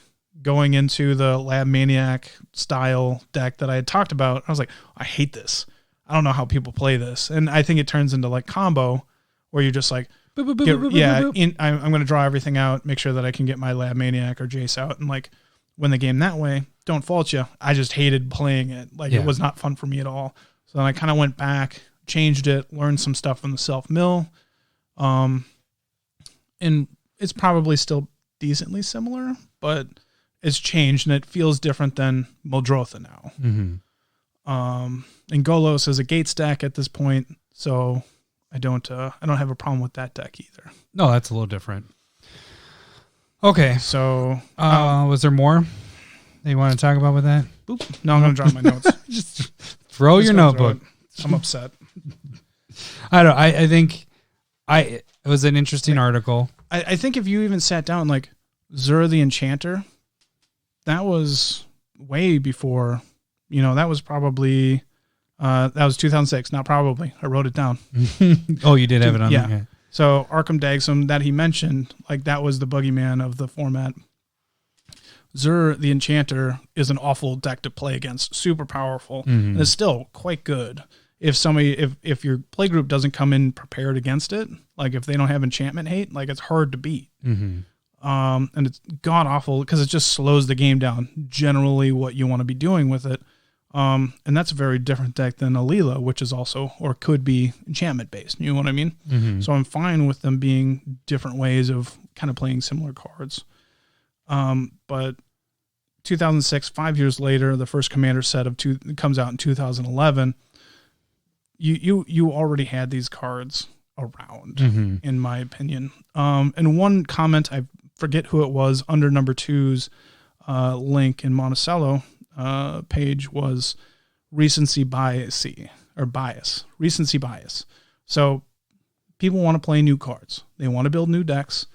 going into the Lab Maniac style deck that I had talked about. I was like, I hate this. I don't know how people play this. And I think it turns into like combo where you're just like, I'm going to draw everything out, make sure that I can get my Lab Maniac or Jace out and like win the game that way. Don't fault you. I just hated playing it. Like it was not fun for me at all. So then I kind of went back, changed it, learned some stuff from the self-mill. And it's probably still decently similar, but it's changed and it feels different than Modrotha now. And Golos is a gate stack at this point, so I don't have a problem with that deck either. No, that's a little different. Okay, so was there more that you want to talk about with that? Boop. No, I'm going to drop my notes. Just throw your notebook. I'm upset. I think it was an interesting article. I think if you even sat down like Zur the Enchanter, that was way before, that was probably, that was 2006, not probably. I wrote it down. Oh, you did have it on there. Yeah. So Arkham Dagsum that he mentioned, like that was the boogeyman of the format. Zur the Enchanter is an awful deck to play against, super powerful, and it's still quite good. If your playgroup doesn't come in prepared against it, like if they don't have enchantment hate, like it's hard to beat. And it's god awful because it just slows the game down. Generally, what you want to be doing with it, And that's a very different deck than Alila, which is also, or could be enchantment based. You know what I mean? Mm-hmm. So I'm fine with them being different ways of kind of playing similar cards. But 2006, 5 years later, the first Commander set comes out in 2011. You already had these cards around, in my opinion. And one comment, I forget who it was, under number 2's link in Monticello page was recency bias. Recency bias. So people want to play new cards. They want to build new decks.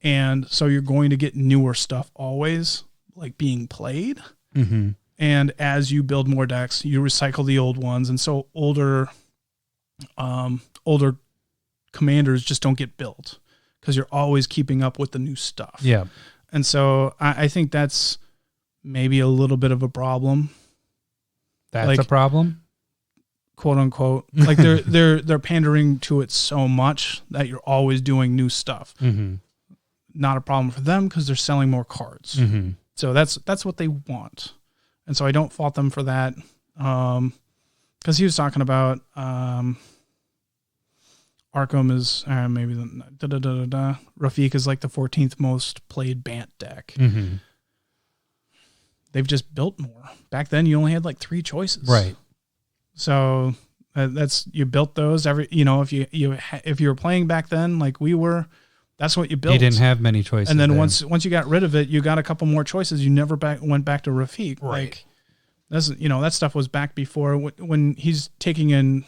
And so you're going to get newer stuff always, like being played. Mm-hmm. And as you build more decks, you recycle the old ones. And so older commanders just don't get built because you're always keeping up with the new stuff. Yeah. And so I think that's maybe a little bit of a problem. That's a problem? Quote unquote. Like they're pandering to it so much that you're always doing new stuff. Mm-hmm. Not a problem for them because they're selling more cards. Mm-hmm. So that's what they want. And so I don't fault them for that. Because he was talking about Arkham is maybe Rafiq is like the 14th most played Bant deck. Mm-hmm. They've just built more. Back then, you only had like 3 choices. Right. So that's you built those if you were playing back then like we were, that's what you built. You didn't have many choices. And then there. once you got rid of it, you got a couple more choices. You never went back to Rafiq. Right. Like that's that stuff was back before when he's taking in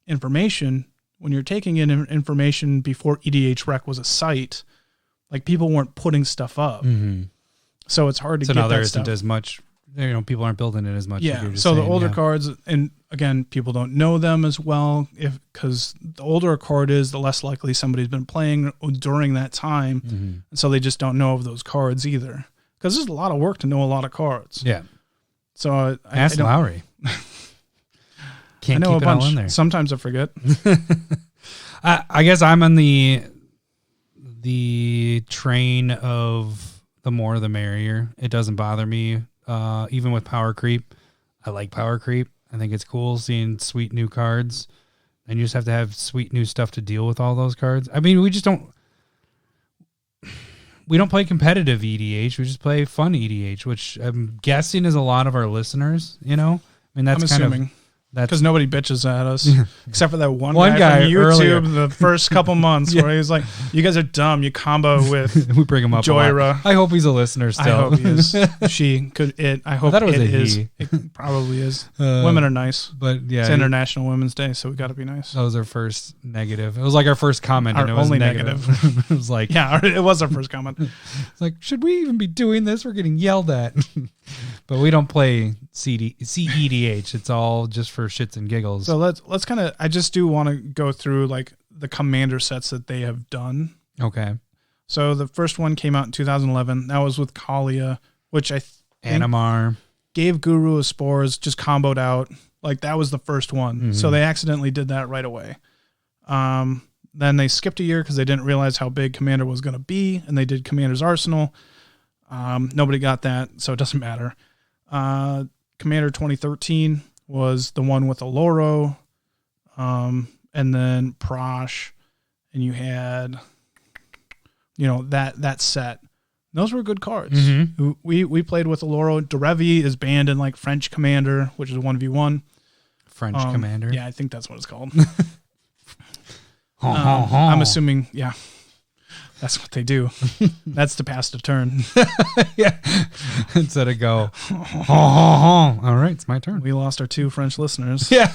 information. When you're taking in information before EDH Rec was a site, like people weren't putting stuff up. Mm-hmm. So it's hard to so get now there that isn't stuff. as much, people aren't building it as much. Yeah. As you're just so saying, the older cards, and again, people don't know them as well because the older a card is, the less likely somebody's been playing during that time. Mm-hmm. And so they just don't know of those cards either because there's a lot of work to know a lot of cards. Yeah. So Ask Lowry. Can't I know keep a it bunch. all in there. Sometimes I forget. I guess I'm on the train of the more the merrier. It doesn't bother me. Even with power creep, I like power creep. I think it's cool seeing sweet new cards, and you just have to have sweet new stuff to deal with all those cards. I mean, we don't play competitive EDH. We just play fun EDH, which I'm guessing is a lot of our listeners. I mean, that's I'm kind assuming. of. That's because nobody bitches at us except for that one guy from YouTube earlier. the first couple months where he's like, you guys are dumb. You combo with we bring him up. Joyra. I hope he's a listener still. I hope he is. She could it. I hope thought it was it a is. he. It probably is. Women are nice. But yeah, It's International Women's Day, so we got to be nice. that was our first negative. It was like our first comment, and Our it was only negative. It was like, Yeah, it was our first comment. it's like, should we even be doing this? We're getting yelled at. But we don't play CEDH. It's all just for shits and giggles. So let's kind of. I just do want to go through like the commander sets that they have done. Okay. So the first one came out in 2011. That was with Kalia, which I think Animar. gave Guru a Spores, just comboed out. Like that was the first one. Mm-hmm. So they accidentally did that right away. Then they skipped a year because they didn't realize how big Commander was going to be, and they did Commander's Arsenal. Nobody got that, so it doesn't matter. Commander 2013 was the one with Aloro, and then Prosh, and you had, that set. Those were good cards. Mm-hmm. We played with Aloro. Derevi is banned in like French Commander, which is a 1v1. French Commander. Yeah, I think that's what it's called. I'm assuming, yeah. That's what they do. That's to pass the turn. Yeah. Instead of go, all right, it's my turn. We lost our 2 French listeners. Yeah.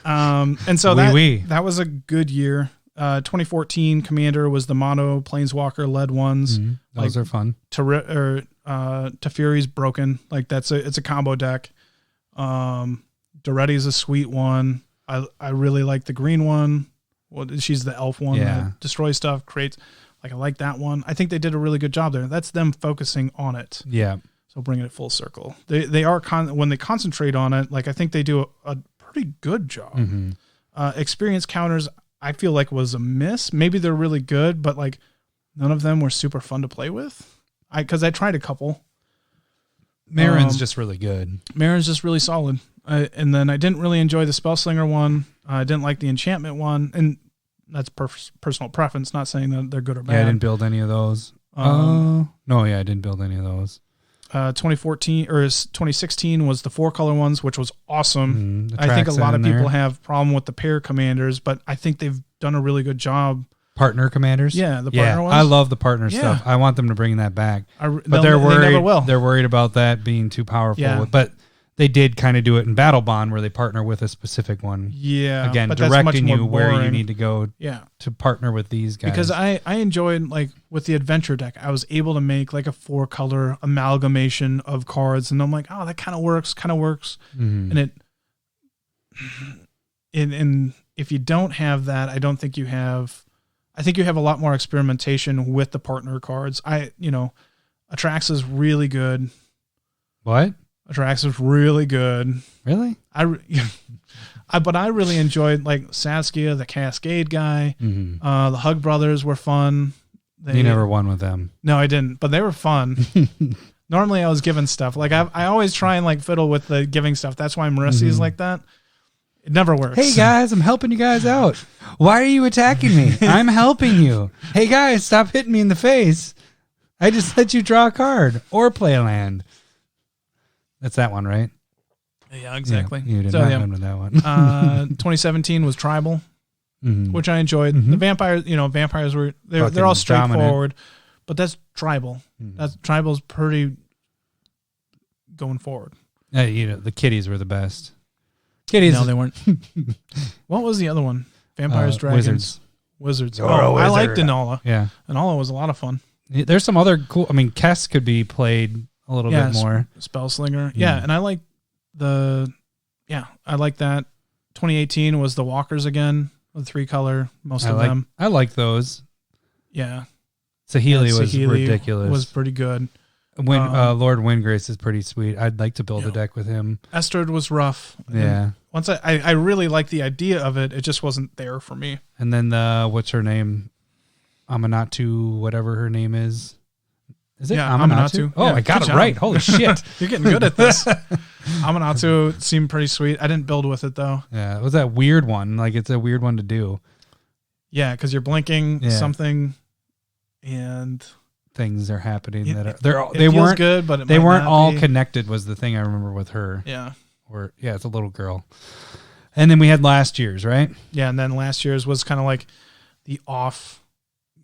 And so Oui. that was a good year. 2014 Commander was the mono Planeswalker led ones. Mm-hmm. Those are fun. Teferi's broken. Like it's a combo deck. Doretti's a sweet one. I really like the green one. Well, she's the elf one that destroys stuff, creates. Like I like that one. I think they did a really good job there. That's them focusing on it. Yeah. So bringing it full circle. They are when they concentrate on it. Like I think they do a pretty good job. Mm-hmm. Experience counters, I feel like was a miss. Maybe they're really good, but like none of them were super fun to play with. Because I tried a couple. Marin's just really good. Marin's just really solid. And then I didn't really enjoy the Spellslinger one. I didn't like the Enchantment one. And that's personal preference, not saying that they're good or bad. Yeah, I didn't build any of those. No, I didn't build any of those. 2014 or 2016 was the 4-color ones, which was awesome. I think a lot of there. people have problem with the pair commanders, but I think they've done a really good job. Partner commanders? Yeah, the partner ones. I love the partner stuff. I want them to bring that back. But they're worried. They never will. They're worried about that being too powerful. Yeah. But they did kind of do it in Battle Bond where they partner with a specific one. Yeah. Again, but directing you where you need to go yeah. to partner with these guys. Because I enjoyed, like, with the adventure deck, I was able to make, like, a 4-color amalgamation of cards. And I'm like, oh, that kind of works. And and if you don't have that, I don't think you have... I think you have a lot more experimentation with the partner cards. Atrax is really good. What? Atrax is really good. Really? But I really enjoyed, like, Saskia, the Cascade guy. Mm-hmm. The Hug Brothers were fun. You never won with them. No, I didn't, but they were fun. Normally I was given stuff. Like, I always try and, like, fiddle with the giving stuff. That's why Marissa's like that. It never works. Hey, guys, I'm helping you guys out. Why are you attacking me? I'm helping you. Hey, guys, stop hitting me in the face. I just let you draw a card or play a land. That's that one, right? Yeah, exactly. Yeah, you did not remember that one. 2017 was Tribal, which I enjoyed. The vampires were they're all straightforward, but that's Tribal. That's Tribal's pretty going forward. The kitties were the best. Kitties. No, they weren't. What was the other one? Vampires, Dragons, Wizards. I liked Inala. Yeah, Inala was a lot of fun. There's some other cool. I mean, Kess could be played a little bit more. Spellslinger. Yeah, and I like I like that. 2018 was the Walkers again, the 3-color, most of them. I like those. Yeah. Saheeli was ridiculous. Was pretty good. Lord Windgrace is pretty sweet. I'd like to build a deck with him. Estrid was rough. Yeah. Once I really liked the idea of it, it just wasn't there for me. And then what's her name? Amanatu, whatever her name is. Is it Amanatu? Oh, I got it right. Holy shit. You're getting good at this. Amanatu seemed pretty sweet. I didn't build with it, though. Yeah, it was that weird one. Like, it's a weird one to do. Yeah, because you're blinking something and... things are happening they weren't good, but they weren't all connected was the thing I remember with her. Yeah. It's a little girl. And then we had last year's, right? Yeah, and then last year's was kind of like the off.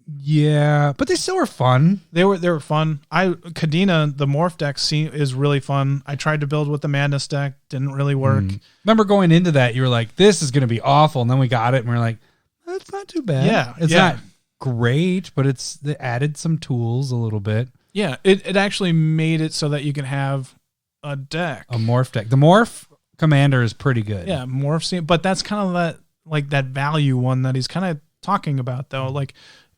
Yeah, but they still were fun. They were fun. Kadena, the morph deck is really fun. I tried to build with the Madness deck, didn't really work. Remember going into that, you were like, this is going to be awful, and then we got it and we are like, that's not too bad. Yeah. It's not great, but they added some tools a little bit. Yeah, it actually made it so that you can have a deck. A morph deck. The morph commander is pretty good. Yeah, morph, but that's kind of that value one that he's kind of talking about, though. Like,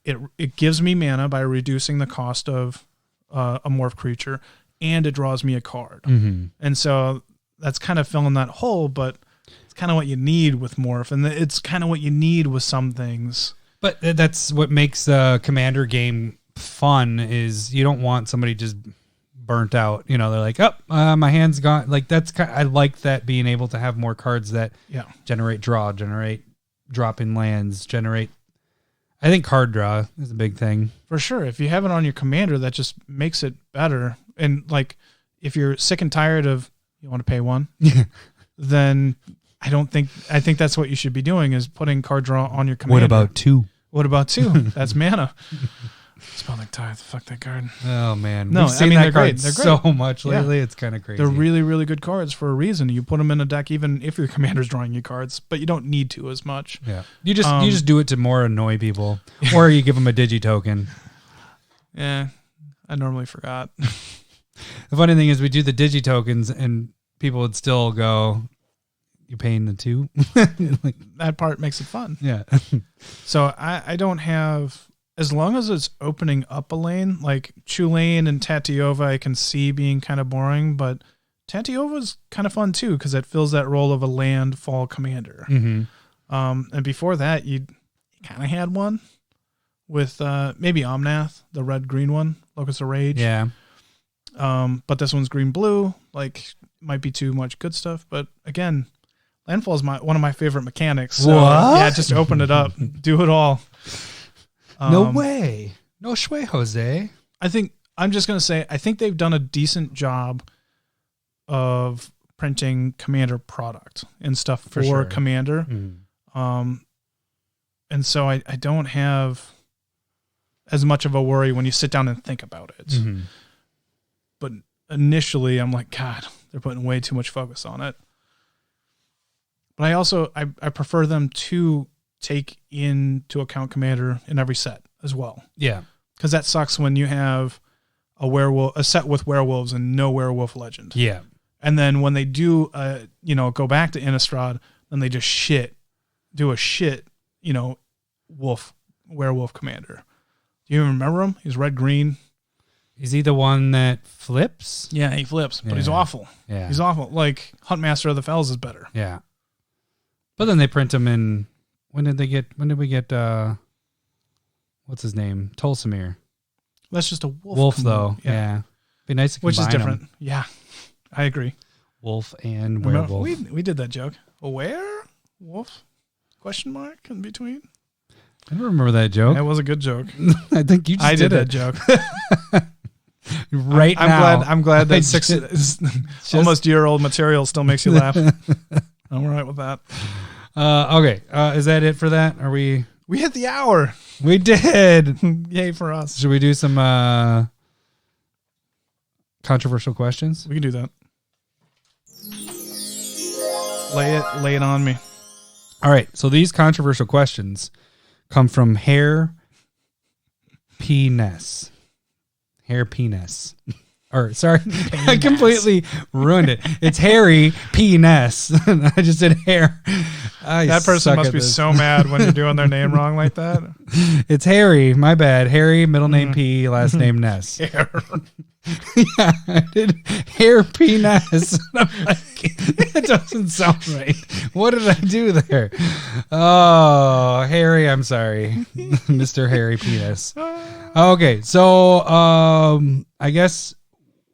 it gives me mana by reducing the cost of a morph creature, and it draws me a card. And so that's kind of filling that hole, but it's kind of what you need with morph, and it's kind of what you need with some things. But that's what makes a commander game fun is you don't want somebody just burnt out. You know, they're like, my hand's gone. Like, I like that, being able to have more cards that generate draw, generate drop in lands, I think card draw is a big thing. For sure. If you have it on your commander, that just makes it better. And, like, if you're sick and tired of, you want to pay one, then I think that's what you should be doing, is putting card draw on your commander. What about two? That's mana. Spelling Tithe. Fuck that card. Oh, man. We've seen that card so much lately. It's kind of crazy. They're really, really good cards for a reason. You put them in a deck even if your commander's drawing you cards, but you don't need to as much. Yeah. You just do it to more annoy people, or you give them a digi token. Yeah. I normally forgot. The funny thing is we do the digi tokens and people would still go, you paying the 2? Like, that part makes it fun. Yeah. So I don't have, as long as it's opening up a lane, like Chulane and Tatiova, I can see being kind of boring, but Tatiova's kind of fun too, because it fills that role of a landfall commander. And before that, you kind of had one with maybe Omnath, the red-green one, Locus of Rage. Yeah. But this one's green-blue. Like, might be too much good stuff. But again, landfall is one of my favorite mechanics. So, what? Yeah, just open it up. Do it all. No way. No shway, Jose. I'm just going to say, I think they've done a decent job of printing Commander product and stuff for sure. Commander. And so I don't have as much of a worry when you sit down and think about it. But initially I'm like, God, they're putting way too much focus on it. But I also, I prefer them to take into account Commander in every set as well. Yeah. Because that sucks when you have a set with werewolves and no werewolf legend. Yeah. And then when they do, go back to Innistrad, then they just do a shit, werewolf commander. Do you even remember him? He's red-green. Is he the one that flips? Yeah, he flips, but he's awful. Yeah. He's awful. Like, Huntmaster of the Fells is better. Yeah. But then they print him in, when did we get, what's his name? Tolsimir. That's just a wolf. Wolf, though. Yeah. Be nice to combine which is different. them. Yeah, I agree. Wolf and werewolf. We did that joke. A werewolf? Question mark in between? I don't remember that joke. That was a good joke. I think you just did that joke. I'm glad that almost year-old material still makes you laugh. I'm all right with that. Okay. Is that it for that? Are we hit the hour. We did. Yay for us. Should we do some controversial questions? We can do that. Lay it on me. All right. So these controversial questions come from Hair Penis. Hair Penis. Or sorry, I completely ruined it. It's Harry Penis. I just said hair. That person must be so mad when you're doing their name wrong like that. It's Harry. My bad. Harry, middle name P, last name Ness. Hair. Yeah, I did Hair Penis. I'm like, that doesn't sound right. What did I do there? Oh, Harry, I'm sorry. Mr. Harry Penis. Okay, so I guess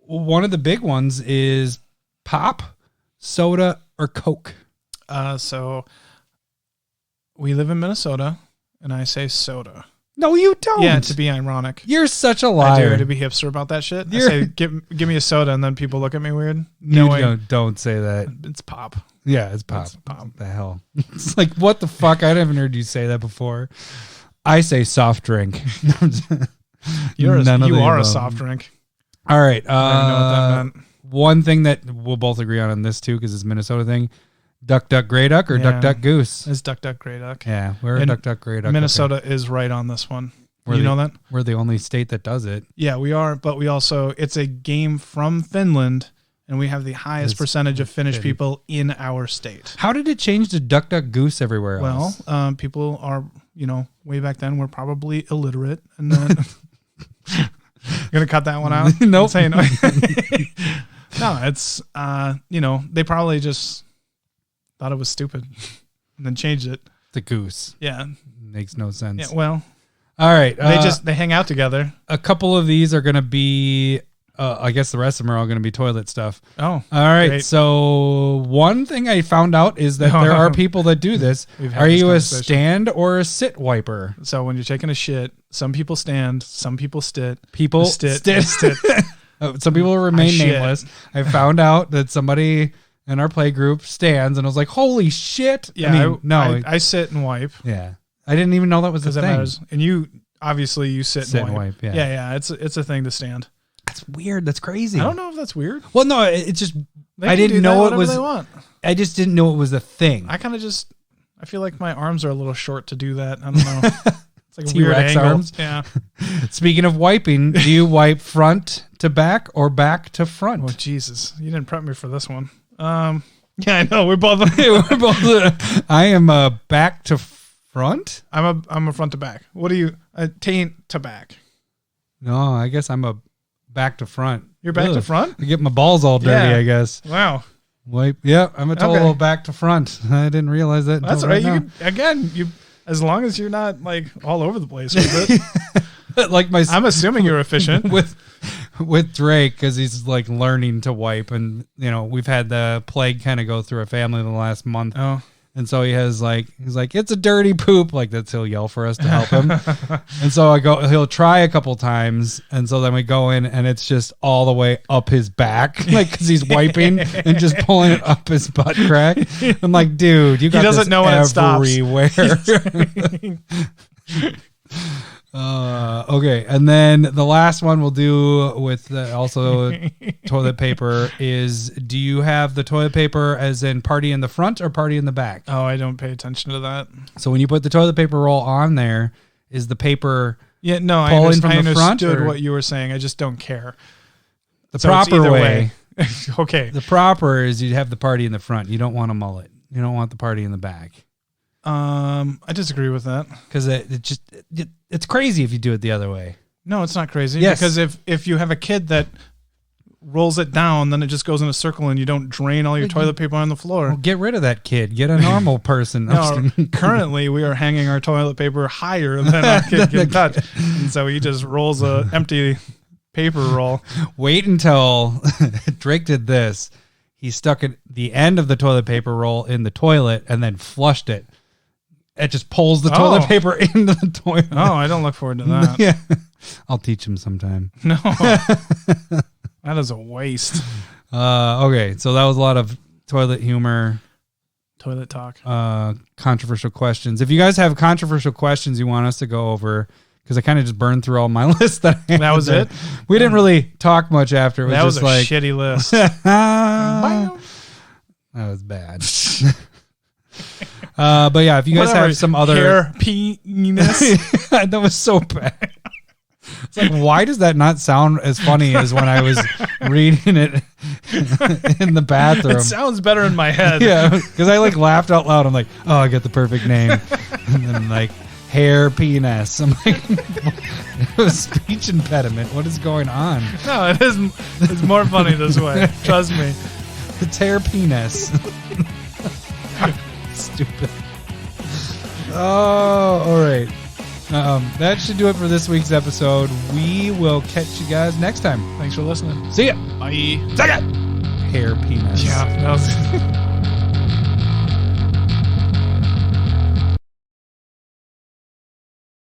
one of the big ones is pop, soda, or Coke. So we live in Minnesota, and I say soda. No, you don't. Yeah, to be ironic. You're such a liar. I do, to be hipster about that shit. I say, give me a soda, and then people look at me weird. No, don't say that. It's pop. Yeah, it's pop. It's pop. What the hell? It's like, what the fuck? I haven't heard you say that before. I say soft drink. You are a soft drink. All right. I don't know what that meant. One thing that we'll both agree on this too, because it's a Minnesota thing. Duck, duck, gray duck, or duck, duck, goose? It's duck, duck, gray duck. Yeah, we're duck, duck, gray duck. Minnesota is right on this one. You know that? We're the only state that does it. Yeah, we are, but we also, it's a game from Finland, and we have the highest percentage of Finnish people in our state. How did it change to duck, duck, goose everywhere else? Well, people are, way back then, were probably illiterate, and then... You're going to cut that one out? Nope. Say no. No, it's, they probably just thought it was stupid and then changed it. The goose. Yeah. Makes no sense. Yeah, well. All right. They hang out together. A couple of these are going to be, I guess the rest of them are all going to be toilet stuff. Oh. All right. Great. So one thing I found out is that there are people that do this. Are you a stand or a sit wiper? So when you're taking a shit, some people stand, some people stit. People stit. Some people remain nameless. I found out that somebody in our play group stands, and I was like, "Holy shit!" Yeah, I sit and wipe. Yeah, I didn't even know that was a thing. Matters. And you obviously sit and wipe. Yeah, yeah. It's a thing to stand. That's weird. That's crazy. I don't know if that's weird. Well, no, it's just I didn't know it was. They want. I just didn't know it was a thing. I feel like my arms are a little short to do that. I don't know. It's like a T-Rex weird angle. arms. Yeah. Speaking of wiping, do you wipe front to back or back to front? Oh Jesus! You didn't prep me for this one. Yeah, I know. We're both. I am a back to front. I'm a front to back. What do you? Taint to back. No, I guess I'm a back to front. You're back to front? I get my balls all dirty, I guess. Wow. Wipe. Yeah, I'm a total back to front. I didn't realize that. That's all right. You as long as you're not like all over the place with it. Like I'm assuming you're efficient. with Drake because he's like learning to wipe, and we've had the plague kind of go through our family in the last month. Oh. And so he's like, it's a dirty poop. Like that's, he'll yell for us to help him. And so he'll try a couple times. And so then we go in and it's just all the way up his back. Like, cause he's wiping and just pulling it up his butt crack. I'm like, dude, you got he doesn't know when it stops. Everywhere. Okay. And then the last one we'll do with also toilet paper is, do you have the toilet paper as in party in the front or party in the back? Oh, I don't pay attention to that. So when you put the toilet paper roll on there, is the paper I understood what you were saying. I just don't care. The proper way. Okay. The proper is you have the party in the front. You don't want a mullet. You don't want the party in the back. I disagree with that because it's crazy if you do it the other way. No, it's not crazy. Yes. Because if you have a kid that rolls it down, then it just goes in a circle and you don't drain all your toilet paper on the floor. Well, get rid of that kid. Get a normal person. No, currently we are hanging our toilet paper higher than our kid can touch. And so he just rolls a empty paper roll. Wait until Drake did this. He stuck the end of the toilet paper roll in the toilet and then flushed it. It just pulls the toilet paper into the toilet. Oh, I don't look forward to that. Yeah. I'll teach him sometime. No. That is a waste. Okay, so that was a lot of toilet humor. Toilet talk. Controversial questions. If you guys have controversial questions you want us to go over, because I kind of just burned through all my list. That was it? We didn't really talk much after. It was that just was a like, shitty list. That was bad. But yeah, if you guys have some other hair penis, that was so bad. It's like, why does that not sound as funny as when I was reading it in the bathroom? It sounds better in my head. Yeah, because I like laughed out loud. I'm like, oh, I get the perfect name. And then like hair penis. I'm like, it was speech impediment. What is going on? No, it isn't. It's more funny this way. Trust me. It's hair penis. Stupid. Oh, all right. That should do it for this week's episode. We will catch you guys next time. Thanks for listening. See ya. Bye. Second. Hair penis. Yeah, that was